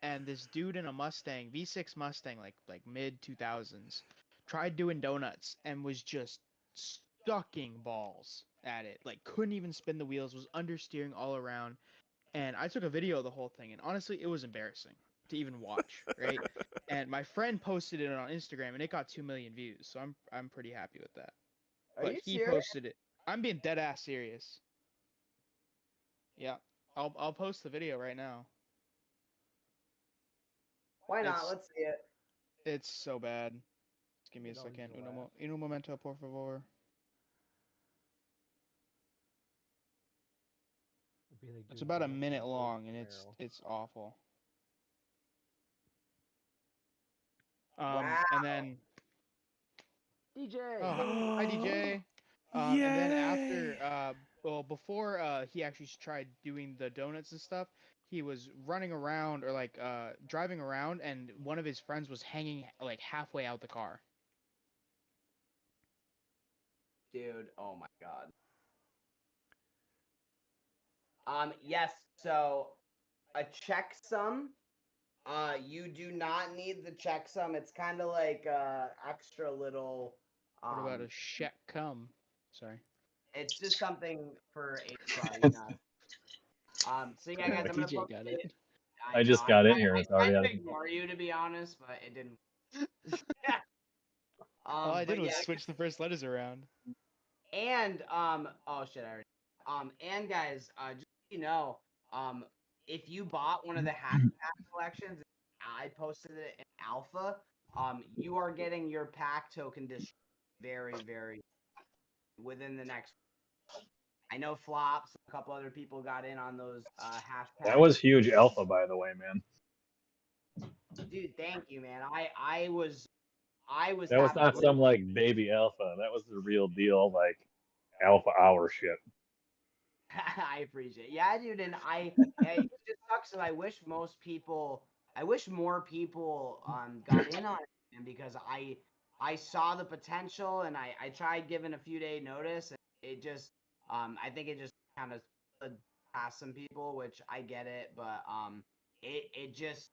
and this dude in a Mustang, V6 Mustang, like mid 2000s, tried doing donuts and was just stucking balls at it. Like couldn't even spin the wheels, was understeering all around. And I took a video of the whole thing, and honestly, it was embarrassing to even watch, right? And my friend posted it on Instagram, and it got 2 million views, so I'm pretty happy with that. Are But you he serious? posted it. I'm being dead ass serious. Yeah, I'll post the video right now. Why not? It's Let's see it. it's so bad. Just give me a No, second. he's alive. Uno momento, por favor. It's about a minute long, and it's awful. Wow. And then DJ. oh, hi DJ. And then after well before he actually tried doing the donuts and stuff, he was running around or like driving around, and one of his friends was hanging like halfway out the car. Dude, oh my god. Yes, so a checksum. You do not need the checksum. It's kind of like extra little. What about a check come? Sorry. It's just something for HR, you know. So yeah, guys, I'm gonna TJ post got it. it. I just got in here. I It's already tried out to of control. ignore you, to be honest, but it didn't. All I did but was yeah, switch the first letters around. and oh shit, I already. And guys, just so you know, if you bought one of the hashtag collections, I posted it in alpha. You are getting your pack token very, very within the next. I know Flops, a couple other people got in on those hashtags. That was huge alpha, by the way, man. Dude, thank you, man. I was That was happy not with some like baby alpha. That was the real deal, like alpha hour shit. I appreciate it. Yeah, dude, and it just sucks that I wish more people got in on it, man, because I saw the potential, and I tried giving a few day notice, and it just I think it just kind of slid past some people, which I get it, but it just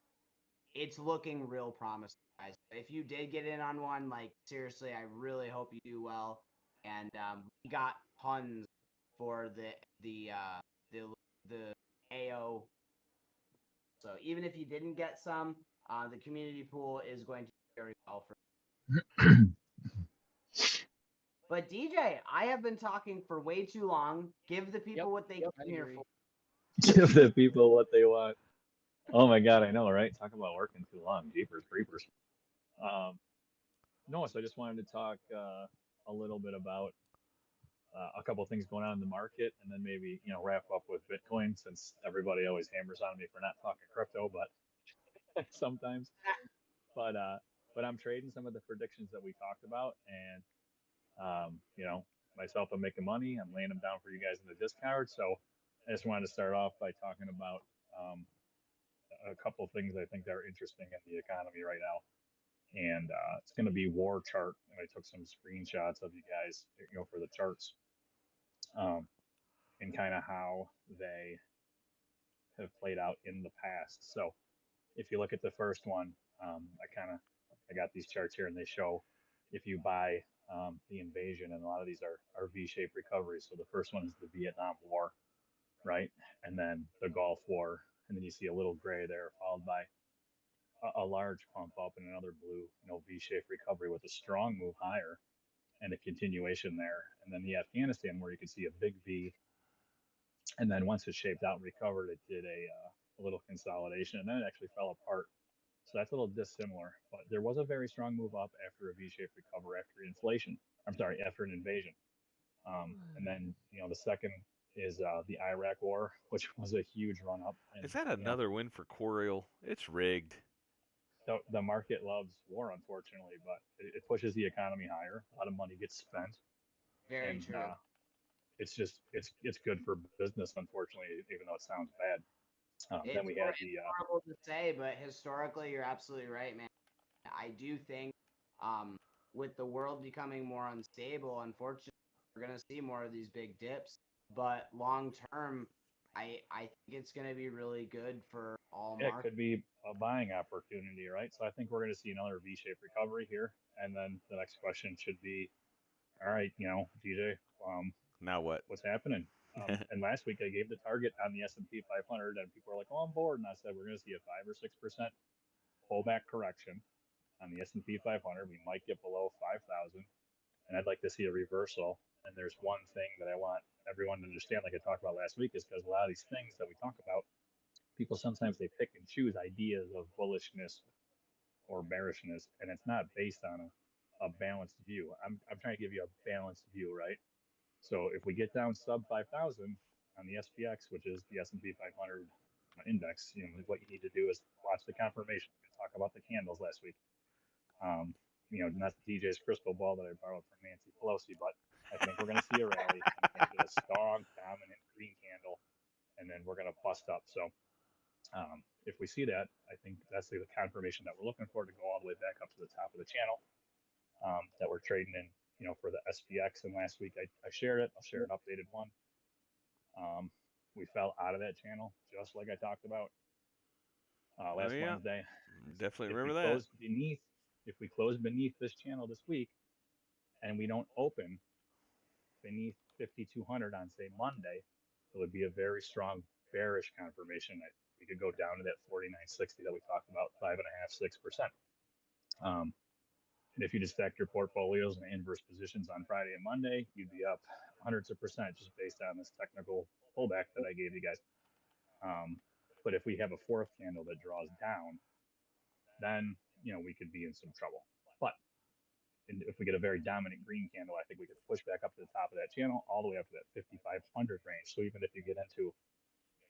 it's looking real promising, guys. If you did get in on one, like seriously, I really hope you do well. And we got tons for the the AO. So even if you didn't get some, the community pool is going to be very well for. But DJ, I have been talking for way too long. Give the people what they came here for. Give the people what they want. Oh my god, I know, right? Talk about working too long. Jeepers creepers. No, so I just wanted to talk a little bit about a couple of things going on in the market, and then maybe wrap up with Bitcoin, since everybody always hammers on me for not talking crypto, but sometimes. But I'm trading some of the predictions that we talked about, and myself, I'm making money. I'm laying them down for you guys in the Discord. So I just wanted to start off by talking about a couple of things I think that are interesting in the economy right now. And it's going to be war chart. And I took some screenshots of you guys, for the charts, and kind of how they have played out in the past. So if you look at the first one, I got these charts here, and they show if you buy the invasion, and a lot of these are V-shaped recoveries. So the first one is the Vietnam War, right? And then the Gulf War, and then you see a little gray there, followed by a large pump up and another blue, V-shaped recovery with a strong move higher and a continuation there. And then the Afghanistan, where you can see a big V, and then once it shaped out and recovered, it did a little consolidation, and then it actually fell apart. So that's a little dissimilar, but there was a very strong move up after a V-shaped recovery after inflation. I'm sorry, after an invasion. And then the second is the Iraq War, which was a huge run up. And, Is that another win for Quariel? It's rigged. the market loves war, unfortunately, but it pushes the economy higher. A lot of money gets spent, Very and true. it's just it's good for business, unfortunately, even though it sounds bad. Then It's we had the horrible to say, but historically, you're absolutely right, man. I do think, um, with the world becoming more unstable, unfortunately, we're gonna see more of these big dips. But long term, I think it's gonna be really good for all it markets. could be a buying opportunity, right? So I think we're going to see another V-shaped recovery here, and then the next question should be, all right, DJ, Now what? what's happening? And last week I gave the target on the S&P 500, and people were like, "Oh, I'm bored," and I said we're going to see a 5 or 6% pullback correction on the S&P 500. We might get below 5,000, and I'd like to see a reversal. And there's one thing that I want everyone to understand, like I talked about last week, is because a lot of these things that we talk about, people sometimes they pick and choose ideas of bullishness or bearishness, and it's not based on a balanced view. I'm trying to give you a balanced view, right? So if we get down sub 5,000 on the SPX, which is the S&P 500 index, what you need to do is watch the confirmation. We talked about the candles last week. Not DJ's crystal ball that I borrowed from Nancy Pelosi, but I think we're going to see a rally. We're going to get a strong, dominant green candle, and then we're going to bust up. So if we see that, I think that's the confirmation that we're looking for to go all the way back up to the top of the channel that we're trading in, for the SPX. And last week I shared it. I'll share an updated one. We fell out of that channel, just like I talked about last Wednesday. Definitely If remember we that. close beneath this channel this week, and we don't open beneath 5,200 on say Monday, it would be a very strong bearish confirmation. We could go down to that 49.60 that we talked about, 5.5–6%. And if you just stack your portfolios and inverse positions on Friday and Monday, you'd be up hundreds of percent just based on this technical pullback that I gave you guys. But if we have a fourth candle that draws down, then we could be in some trouble. But if we get a very dominant green candle, I think we could push back up to the top of that channel, all the way up to that 5,500 range. So even if you get into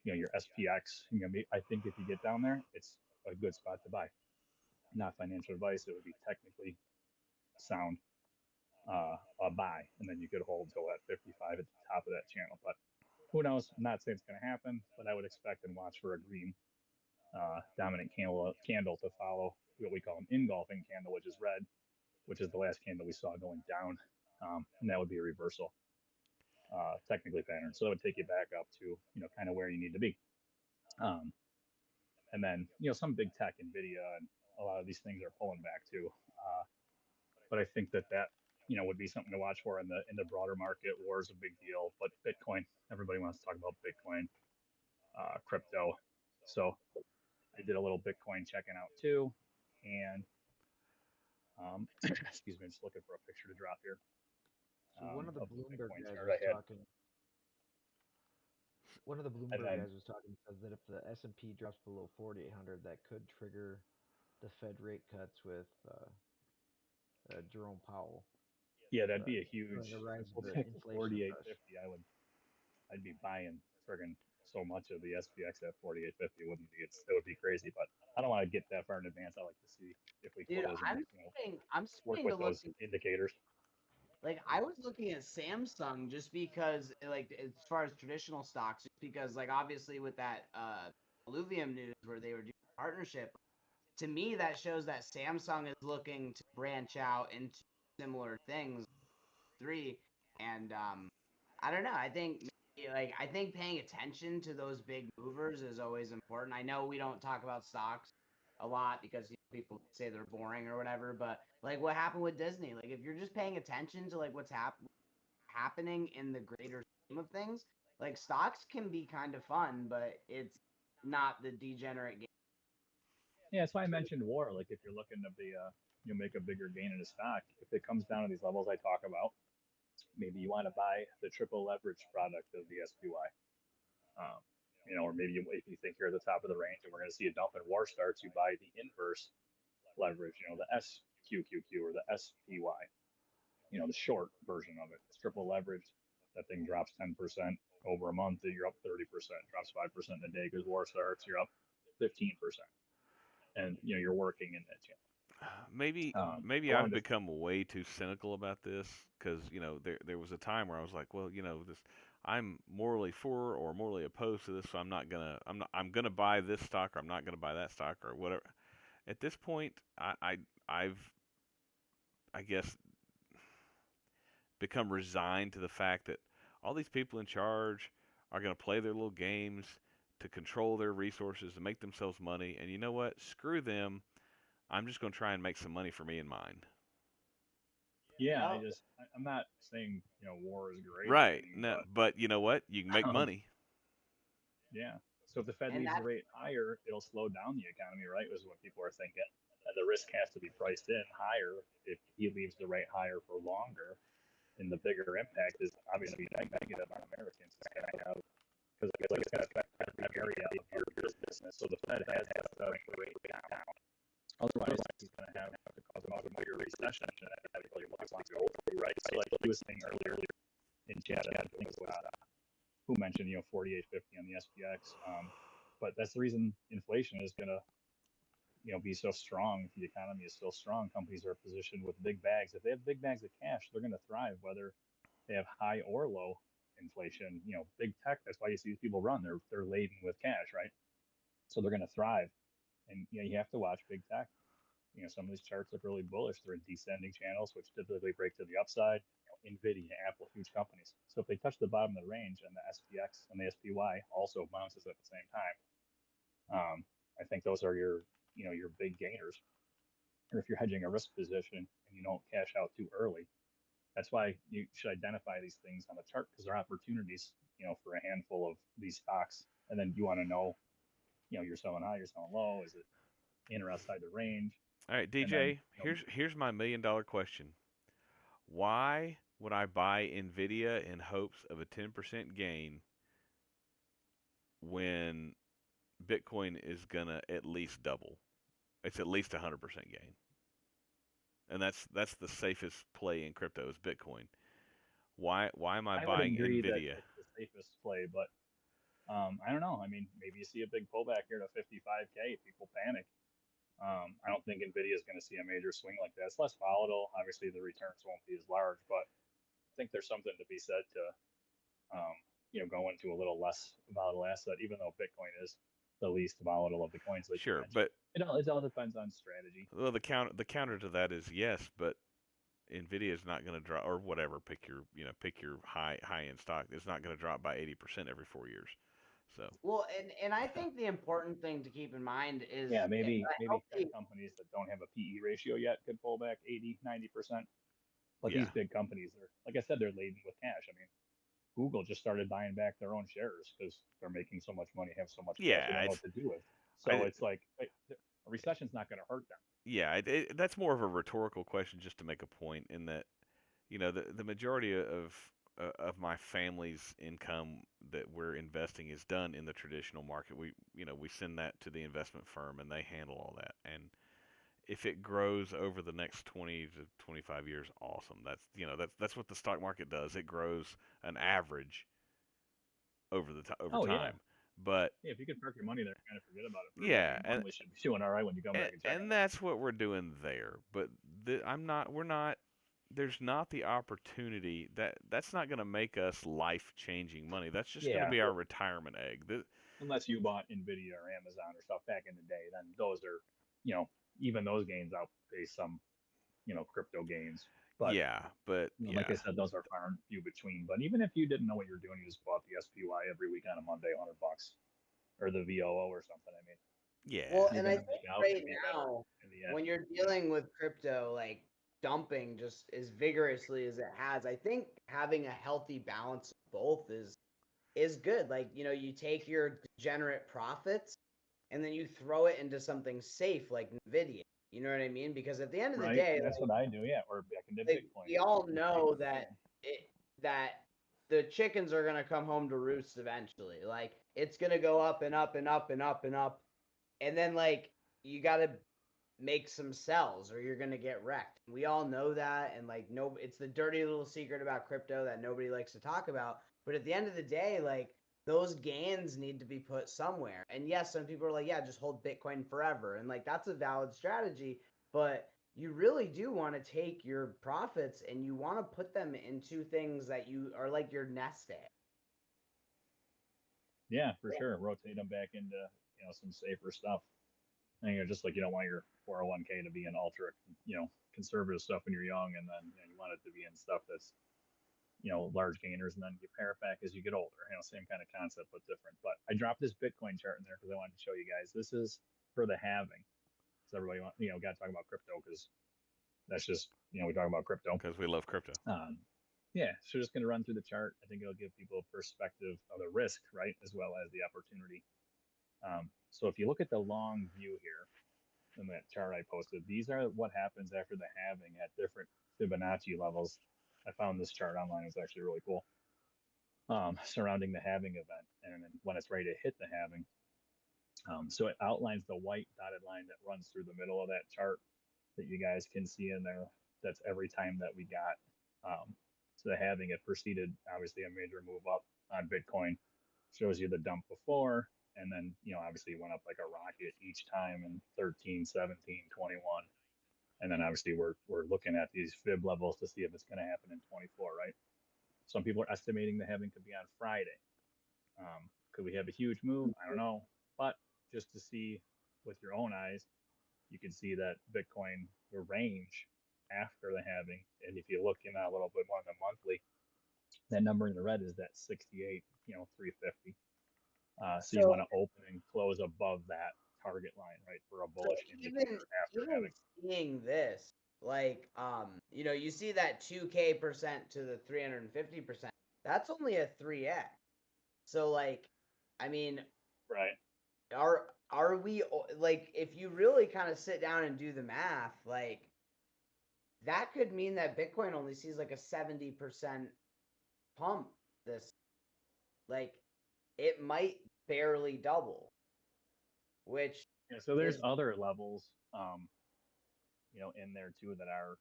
your SPX, I think if you get down there, it's a good spot to buy. Not financial advice; it would be technically sound a buy, and then you could hold till that 55 at the top of that channel. But who knows? I'm not saying it's going to happen, but I would expect and watch for a green dominant candle to follow what we call an engulfing candle, which is red, which is the last candle we saw going down, and that would be a reversal, technically pattern. So that would take you back up to kind of where you need to be. And then some big tech, Nvidia, and a lot of these things are pulling back too. But I think that would be something to watch for in the broader market. War is a big deal, but Bitcoin, everybody wants to talk about Bitcoin, crypto. So I did a little Bitcoin checking out too, and excuse me, I'm just looking for a picture to drop here. So one of the Of the Bloomberg Bitcoin guys chart was I had. talking. One of the And Bloomberg then guys was talking, says that if the S&P drops below 4,800, that could trigger the Fed rate cuts with Jerome Powell. yeah, that'd be a During huge. the rise If of we'll the take the inflation rush. 48.50, I'd be buying friggin' so much of the SPX at 48.50. It would be crazy, but I don't want to get that far in advance. I like to see if we Dude, close and I'm work starting to with look. those indicators. Like I was looking at Samsung just because, like, as far as traditional stocks, just because, like, obviously with that Illuvium news where they were doing a partnership, to me that shows that Samsung is looking to branch out into similar things. Three, and I don't know. I think paying attention to those big movers is always important. I know we don't talk about stocks a lot because people say they're boring or whatever, but like what happened with Disney, like if you're just paying attention to like what's happening in the greater scheme of things, like stocks can be kind of fun, but it's not the degenerate game. Yeah, that's why I mentioned war. Like if you're looking to be make a bigger gain in a stock, if it comes down to these levels I talk about, maybe you want to buy the triple leverage product of the SPY. Or maybe if you think you're at the top of the range and we're going to see a dump in war starts, you buy the inverse leverage, the SQQQ or the SPY, the short version of it. It's triple leveraged. That thing drops 10% over a month, you're up 30%. Drops 5% in a day because war starts, you're up 15%. and you're working in that channel. Maybe I I've wanted to, become way too cynical about this because there was a time where I was like, well, this I'm morally for or morally opposed to this, so I'm gonna buy this stock or I'm not gonna buy that stock or whatever. At this point, I've I guess become resigned to the fact that all these people in charge are gonna play their little games to control their resources to make themselves money, and you know what? Screw them. I'm just gonna try and make some money for me and mine. yeah, Well, I'm not saying war is great or Right. anything, No, but you know what? You can make but money. yeah. So if the Fed and leaves the that rate higher, it'll slow down the economy, right? Was what people are thinking. And the risk has to be priced in higher if he leaves the rate higher for longer. And the bigger impact is obviously negative on Americans. It's going to have, because it's going to affect every area of your business. So the Fed has to bring the rate down. Otherwise, it's going to have to cause a bigger recession that everybody wants to go through, right? So like he was saying earlier in chat, I think it was who mentioned 48.50 on the SPX. But that's the reason inflation is going to be so strong. If the economy is still strong, companies are positioned with big bags. If they have big bags of cash, they're going to thrive, whether they have high or low inflation. Big tech. That's why you see these people run. They're laden with cash, right? So they're going to thrive. And you have to watch big tech. Some of these charts look really bullish. They're in descending channels, which typically break to the upside. Nvidia, Apple, huge companies. So if they touch the bottom of the range and the SPX and the SPY also bounces at the same time, I think those are your big gainers. Or if you're hedging a risk position and you don't cash out too early, that's why you should identify these things on the chart because they're opportunities, for a handful of these stocks. And then you want to know, you're selling high, you're selling low. Is it in or outside the range? All right, And then, DJ, here's my $1,000,000 question. Why would I buy Nvidia in hopes of a 10% gain when Bitcoin is gonna at least double? It's at least 100% gain. And that's the safest play in crypto is Bitcoin. Why am I I would buying agree that Nvidia? it's the safest play, but I don't know. I mean, maybe you see a big pullback here to 55K. People panic. I don't think Nvidia is going to see a major swing like that. It's less volatile. Obviously, the returns won't be as large, but I think there's something to be said to, go into a little less volatile asset, even though Bitcoin is the least volatile of the coins that you Sure, mentioned. but It all depends on strategy. well, the counter to that is yes, but Nvidia is not going to drop or whatever. Pick your high end stock. It's not going to drop by 80% every 4 years. So well, and I think the important thing to keep in mind is Yeah, maybe a tech healthy. companies that don't have a PE ratio yet could pull back 80, 90%. But these yeah, big companies are, like I said, they're laden with cash. I mean, Google just started buying back their own shares because they're making so much money, have so much cash, they yeah, don't know it's what to do with. So I it's like a recession's not going to hurt them. yeah, that's more of a rhetorical question just to make a point in that the majority of my family's income that we're investing is done in the traditional market. We send that to the investment firm and they handle all that. And if it grows over the next 20 to 25 years, awesome. That's what the stock market does. It grows an average over Oh yeah, time. But yeah. If you could park your money there, and kind of forget about it for a bit, yeah, you normally should be doing all right when you come back and check on and it. that's what we're doing there. But we're not. There's not the opportunity that's not going to make us life changing money. That's just going to Yeah, be our retirement egg. unless you bought Nvidia or Amazon or stuff back in the day, then those are, even those gains outpace some, crypto gains. But Yeah, but like I yeah, said, those are far and few between. But even if you didn't know what you're doing, you just bought the SPY every week on a Monday, $100, or the VOO or something. I mean, yeah, Well, you're and I gonna think make out to right be better now, in the end. when you're dealing with crypto, like dumping just as vigorously as it has, I think having a healthy balance of both is good. Like, you take your degenerate profits and then you throw it into something safe like Nvidia. You know what I mean? Because at the end of the Right? day, That's what I do. Yeah, or back into like Bitcoin. we all You take know the that gain. that the chickens are gonna come home to roost eventually. Like it's gonna go up and up and up and up and up, and then like you gotta make some sells or you're gonna get wrecked. We all know that, and like it's the dirty little secret about crypto that nobody likes to talk about. But at the end of the day, like those gains need to be put somewhere. And yes, some people are like, yeah, just hold Bitcoin forever. And like, that's a valid strategy, but you really do want to take your profits and you want to put them into things that you are like your nest egg. Yeah, for sure. Rotate them back into, some safer stuff. And just like you don't want your 401k to be in ultra, conservative stuff when you're young, and then you want it to be in stuff that's, large gainers, and then you pare it back as you get older. Same kind of concept but different. But I dropped this Bitcoin chart in there because I wanted to show you guys. This is for the halving. So everybody got to talk about crypto because that's just, we talk about crypto because we love crypto. Yeah, so just going to run through the chart. I think it'll give people a perspective of the risk, right, as well as the opportunity. So if you look at the long view here in that chart I posted, these are what happens after the halving at different Fibonacci levels. I found this chart online. It was actually really cool, surrounding the halving event and when it's ready to hit the halving. So it outlines the white dotted line that runs through the middle of that chart that you guys can see in there. That's every time that we got to the halving. It preceded, obviously, a major move up on Bitcoin. Shows you the dump before, and then, obviously it went up like a rocket each time in 13, 17, 21. And then obviously we're looking at these fib levels to see if it's going to happen in 24, right? Some people are estimating the halving could be on Friday. Could we have a huge move? I don't know. But just to see with your own eyes, you can see that Bitcoin, the range after the halving, and if you look in a little bit more on the monthly, that number in the red is that 68, 350. So you want to open and close above that target line, right, for a bullish indicator after halving. Seeing this, like, you see that 2K% to the 350%. That's only a 3x. So, like, I mean, right? Are we, like, if you really kind of sit down and do the math, like, that could mean that Bitcoin only sees like a 70% pump this, like, it might barely double, which so there's is, other levels, in there too that are,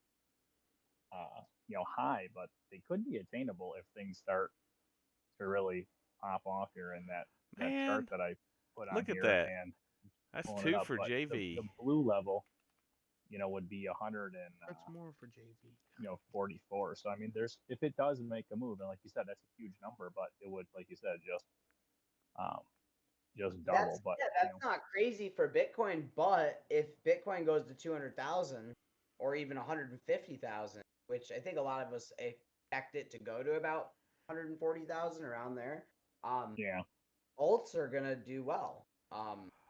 high, but they could be attainable if things start to really pop off here in that chart Man, that I put on look at here, that. and That's pulling it 2 up. for But JV. the blue level, would be 100 and That's more for JV. 44. So I mean, if it does make a move, and like you said, that's a huge number, but it would, like you said, just double. But that's not crazy for Bitcoin. But if Bitcoin goes to 200,000 or even 150,000, which I think a lot of us expect it to go to about 140,000, around there, yeah, alts are gonna do well.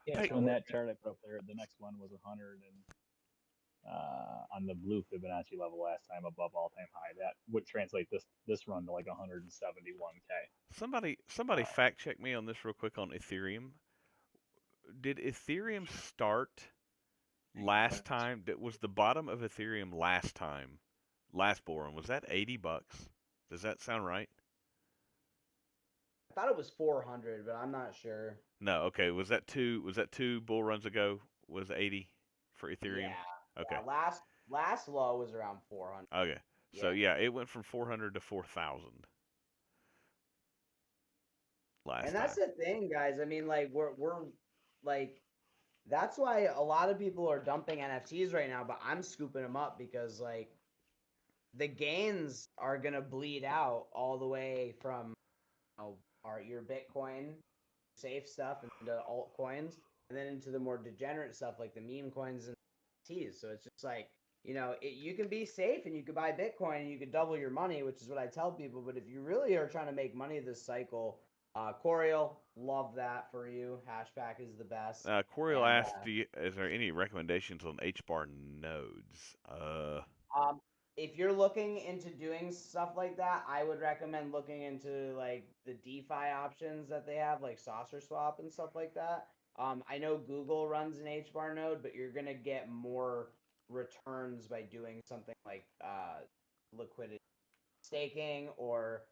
yeah. So in that chart I put up there, the next one was 100 and on the blue Fibonacci level last time above all-time high. That would translate this run to like 171K. Somebody fact check me on this real quick on Ethereum. Did Ethereum start last time? That was the bottom of Ethereum last time. Last bull run, was that $80? Does that sound right? I thought it was 400, but I'm not sure. No, okay. Was that two bull runs ago? Was 80 for Ethereum? Yeah. Okay. Yeah, last low was around 400. Okay. So yeah, it went from 400 to 4,000 last And that's time. the thing, guys. I mean, like, we're like, that's why a lot of people are dumping NFTs right now, but I'm scooping them up because, like, the gains are gonna bleed out all the way from, your Bitcoin safe stuff into altcoins, and then into the more degenerate stuff like the meme coins and NFTs. So it's just like, you can be safe and you can buy Bitcoin and you can double your money, which is what I tell people. But if you really are trying to make money this cycle, Coriel, love that for you. Hashback is the best. Coriel And, asked, is there any recommendations on HBAR nodes? if you're looking into doing stuff like that, I would recommend looking into like the DeFi options that they have, like Saucer Swap and stuff like that. I know Google runs an HBAR node, but you're gonna get more returns by doing something like liquidity staking or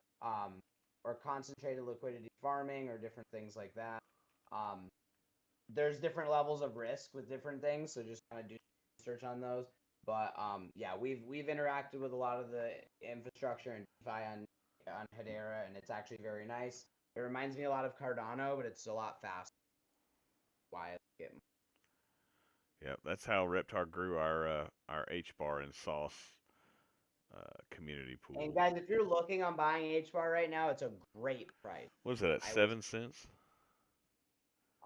concentrated liquidity farming or different things like that. There's different levels of risk with different things, so just kind of do research on those. But yeah, we've interacted with a lot of the infrastructure and DeFi on Hedera, and it's actually very nice. It reminds me a lot of Cardano, but it's a lot faster. Why I like it. Yeah, that's how Reptar grew our H bar and sauce community pool. And guys, if you're looking on buying H bar right now, it's a great price. What is that at I 7 cents?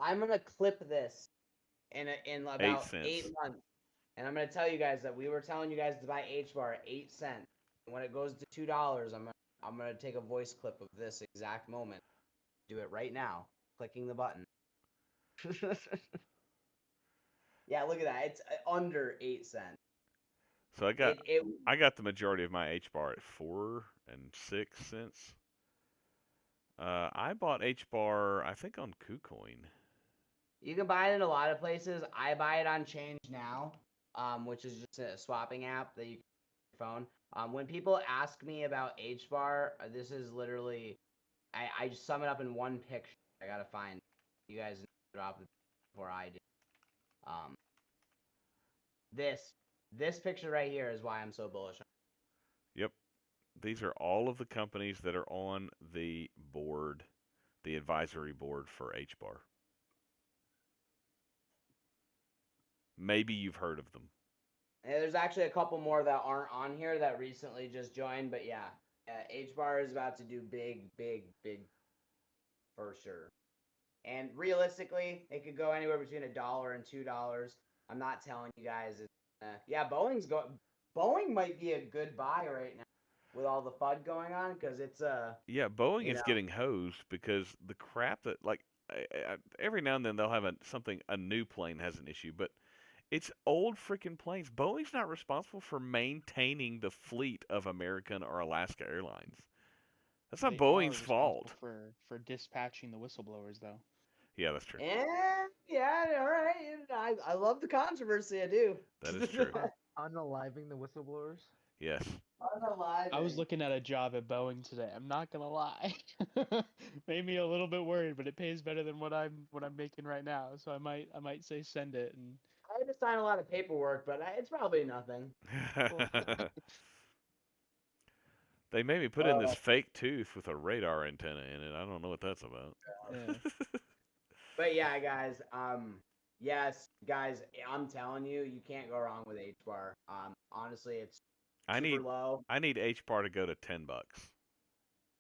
I'm gonna clip this in about 8 8 cents. months, and I'm gonna tell you guys that we were telling you guys to buy H bar at 8 cents. And when it goes to $2, I'm gonna take a voice clip of this exact moment. Do it right now, clicking the button. Yeah, look at that. It's under 8 cents. So It I got the majority of my H bar at 4 and 6 cents. I bought H bar I think on KuCoin. You can buy it in a lot of places. I buy it on Change Now, which is just a swapping app that you can use on your phone. When people ask me about H bar, this is literally I just sum it up in one picture. I gotta find you guys drop it before I do. Um, this picture right here is why I'm so bullish. Yep. These are all of the companies that are on the board, the advisory board for H bar. Maybe you've heard of them. And there's actually a couple more that aren't on here that recently just joined, but yeah, H bar is about to do big for sure. And realistically, it could go anywhere between $1 and $2. I'm not telling you guys. Yeah, Boeing might be a good buy right now with all the FUD going on because it's Yeah, Boeing you is know. getting hosed because the crap that like every now and then they'll have a new plane has an issue, but it's old freaking planes. Boeing's not responsible for maintaining the fleet of American or Alaska Airlines. That's not They are Boeing's responsible fault. for dispatching the whistleblowers, though. Yeah, that's true. Yeah, all right. I love the controversy. I do. That is true. Unaliving the whistleblowers. Yes. Unaliving. I was looking at a job at Boeing today. I'm not gonna lie. Made me a little bit worried, but it pays better than what I'm making right now. So I might say send it. And I had to sign a lot of paperwork, but it's probably nothing. They made me put in this fake tooth with a radar antenna in it. I don't know what that's about. yeah. But yeah, guys. Yes, guys. I'm telling you, you can't go wrong with H bar. Honestly, it's super low. I need H bar to go to $10.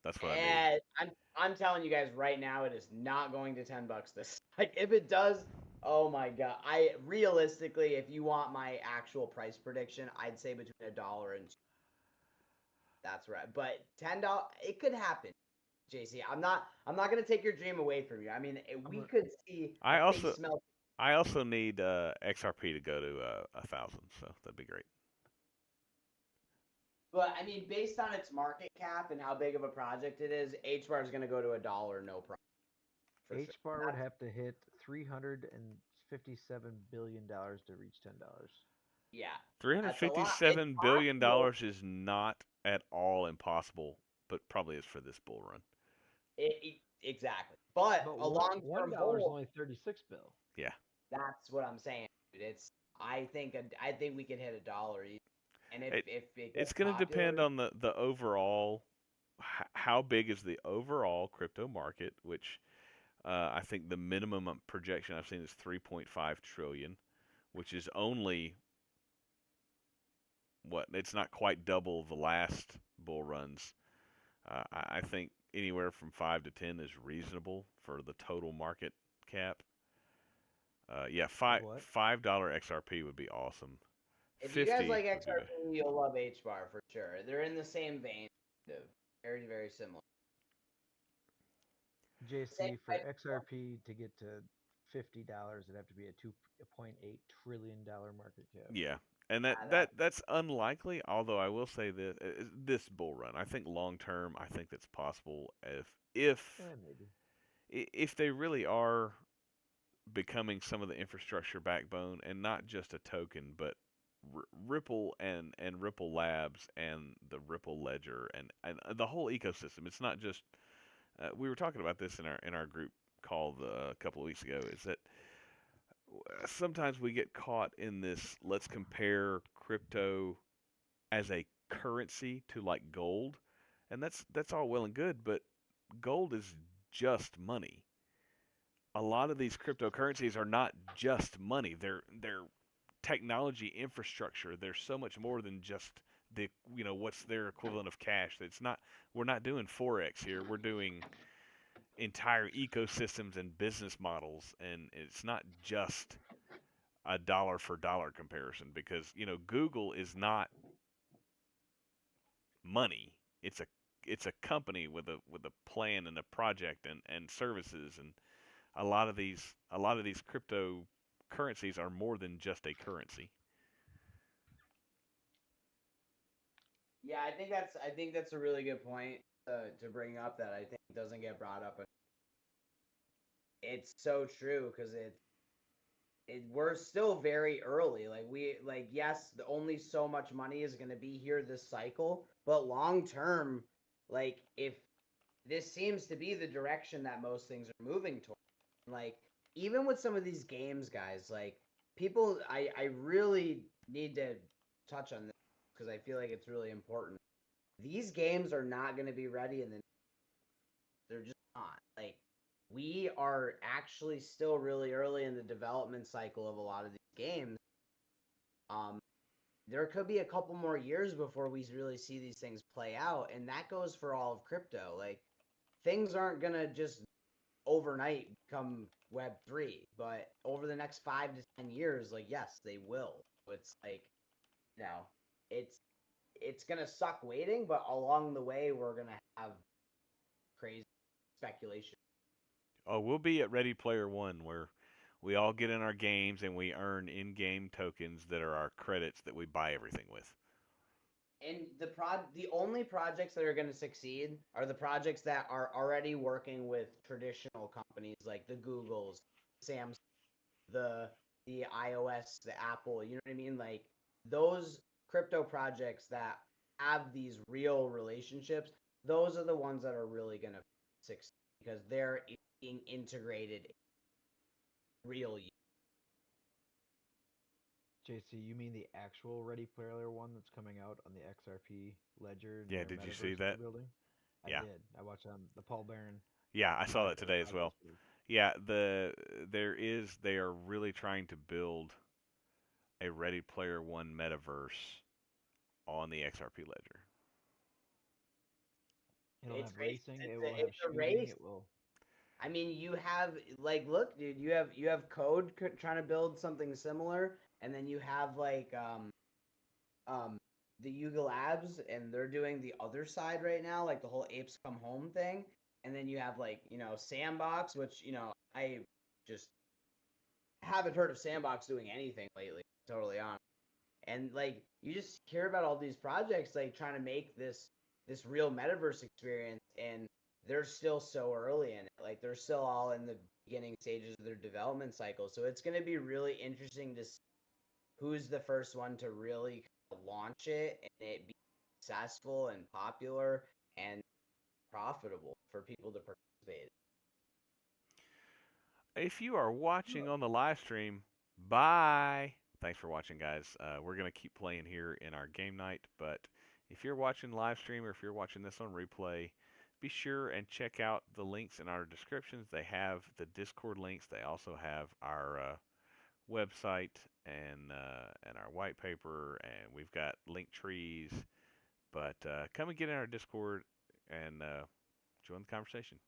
That's what I need. And I'm telling you guys right now, it is not going to $10 this. Like if it does, oh my god. I realistically, if you want my actual price prediction, I'd say between $1 and $2. That's right. But $10, it could happen. JC, I'm not gonna take your dream away from you. I mean, we could see. I also face melt. I also need XRP to go to 1,000, so that'd be great. But I mean, based on its market cap and how big of a project it is, H bar is gonna go to $1, no problem. H bar would have to hit $357 billion to reach $10. Yeah. $357 billion is not at all impossible, but probably is for this bull run. Exactly. But a long-term $1 is only 36 bill. Yeah. That's what I'm saying, dude. I think we could hit $1 easy. And if it's going to depend on the overall, how big is the overall crypto market, which I think the minimum projection I've seen is 3.5 trillion, which is only it's not quite double the last bull runs. I think anywhere from 5 to 10 is reasonable for the total market cap. Yeah, $5 XRP would be awesome. If you guys like XRP, you'll love H bar for sure. They're in the same vein, very very similar. JC, for XRP to get to $50, it'd have to be a $2.8 trillion market cap. Yeah, and that's unlikely. Although I will say this bull run, I think long term, I think that's possible if they really are becoming some of the infrastructure backbone and not just a token, but Ripple and Ripple Labs and the Ripple Ledger and the whole ecosystem. It's not just we were talking about this in our group call a couple of weeks ago. Is that sometimes we get caught in this? Let's compare crypto as a currency to like gold, and that's all well and good, but gold is just money. A lot of these cryptocurrencies are not just money. They're technology infrastructure. There's so much more than just the what's their equivalent of cash. It's not we're not doing forex here. We're doing entire ecosystems and business models, and it's not just a dollar for dollar comparison because Google is not money. It's a company with a plan and a project and services, and a lot of these cryptocurrencies are more than just a currency. Yeah, I think that's a really good point to bring up that I think doesn't get brought up. It's so true because we're still very early. Like yes, only so much money is going to be here this cycle, but long term, like if this seems to be the direction that most things are moving toward. Like even with some of these games, guys, like people, I really need to touch on this because I feel like it's really important. These games are not going to be ready in the they're just not. Like we are actually still really early in the development cycle of a lot of these games. Um, there could be a couple more years before we really see these things play out, and that goes for all of crypto. Like things aren't gonna just overnight become Web3, but over the next 5 to 10 years, like yes, they will. It's like you know, it's it's gonna suck waiting, but along the way, we're gonna have crazy speculation. Oh, we'll be at Ready Player One where we all get in our games and we earn in-game tokens that are our credits that we buy everything with. And the only projects that are going to succeed are the projects that are already working with traditional companies like the Googles, Samsung, the the iOS, the Apple, you know what I mean? Like those crypto projects that have these real relationships, those are the ones that are really going to succeed because they're being integrated in real use. JC, you mean the actual Ready Player One that's coming out on the XRP ledger and Yeah, their did you see metaverse that that? they're building? I Yeah. did. I watched the Paul Barron Yeah, I saw live that today as well. podcast. Yeah, they are really trying to build a Ready Player One metaverse on the XRP ledger. It'll It's have crazy. racing. It It's will a, have it's a shooting. race. It will. I mean, you have like, look, dude, you have code trying to build something similar, and then you have like um the Yuga Labs, and they're doing the other side right now, like the whole Apes Come Home thing, and then you have like Sandbox, which I just haven't heard of Sandbox doing anything lately. Totally honest. And like you just hear about all these projects like trying to make this real metaverse experience, and they're still so early in it. Like they're still all in the beginning stages of their development cycle. So it's going to be really interesting to see who's the first one to really launch it and it be successful and popular and profitable for people to participate. If you are watching on the live stream, bye. Thanks for watching, guys. We're going to keep playing here in our game night, but if you're watching live stream or if you're watching this on replay, be sure and check out the links in our descriptions. They have the Discord links. They also have our website and our white paper, and we've got link trees. But come and get in our Discord and join the conversation.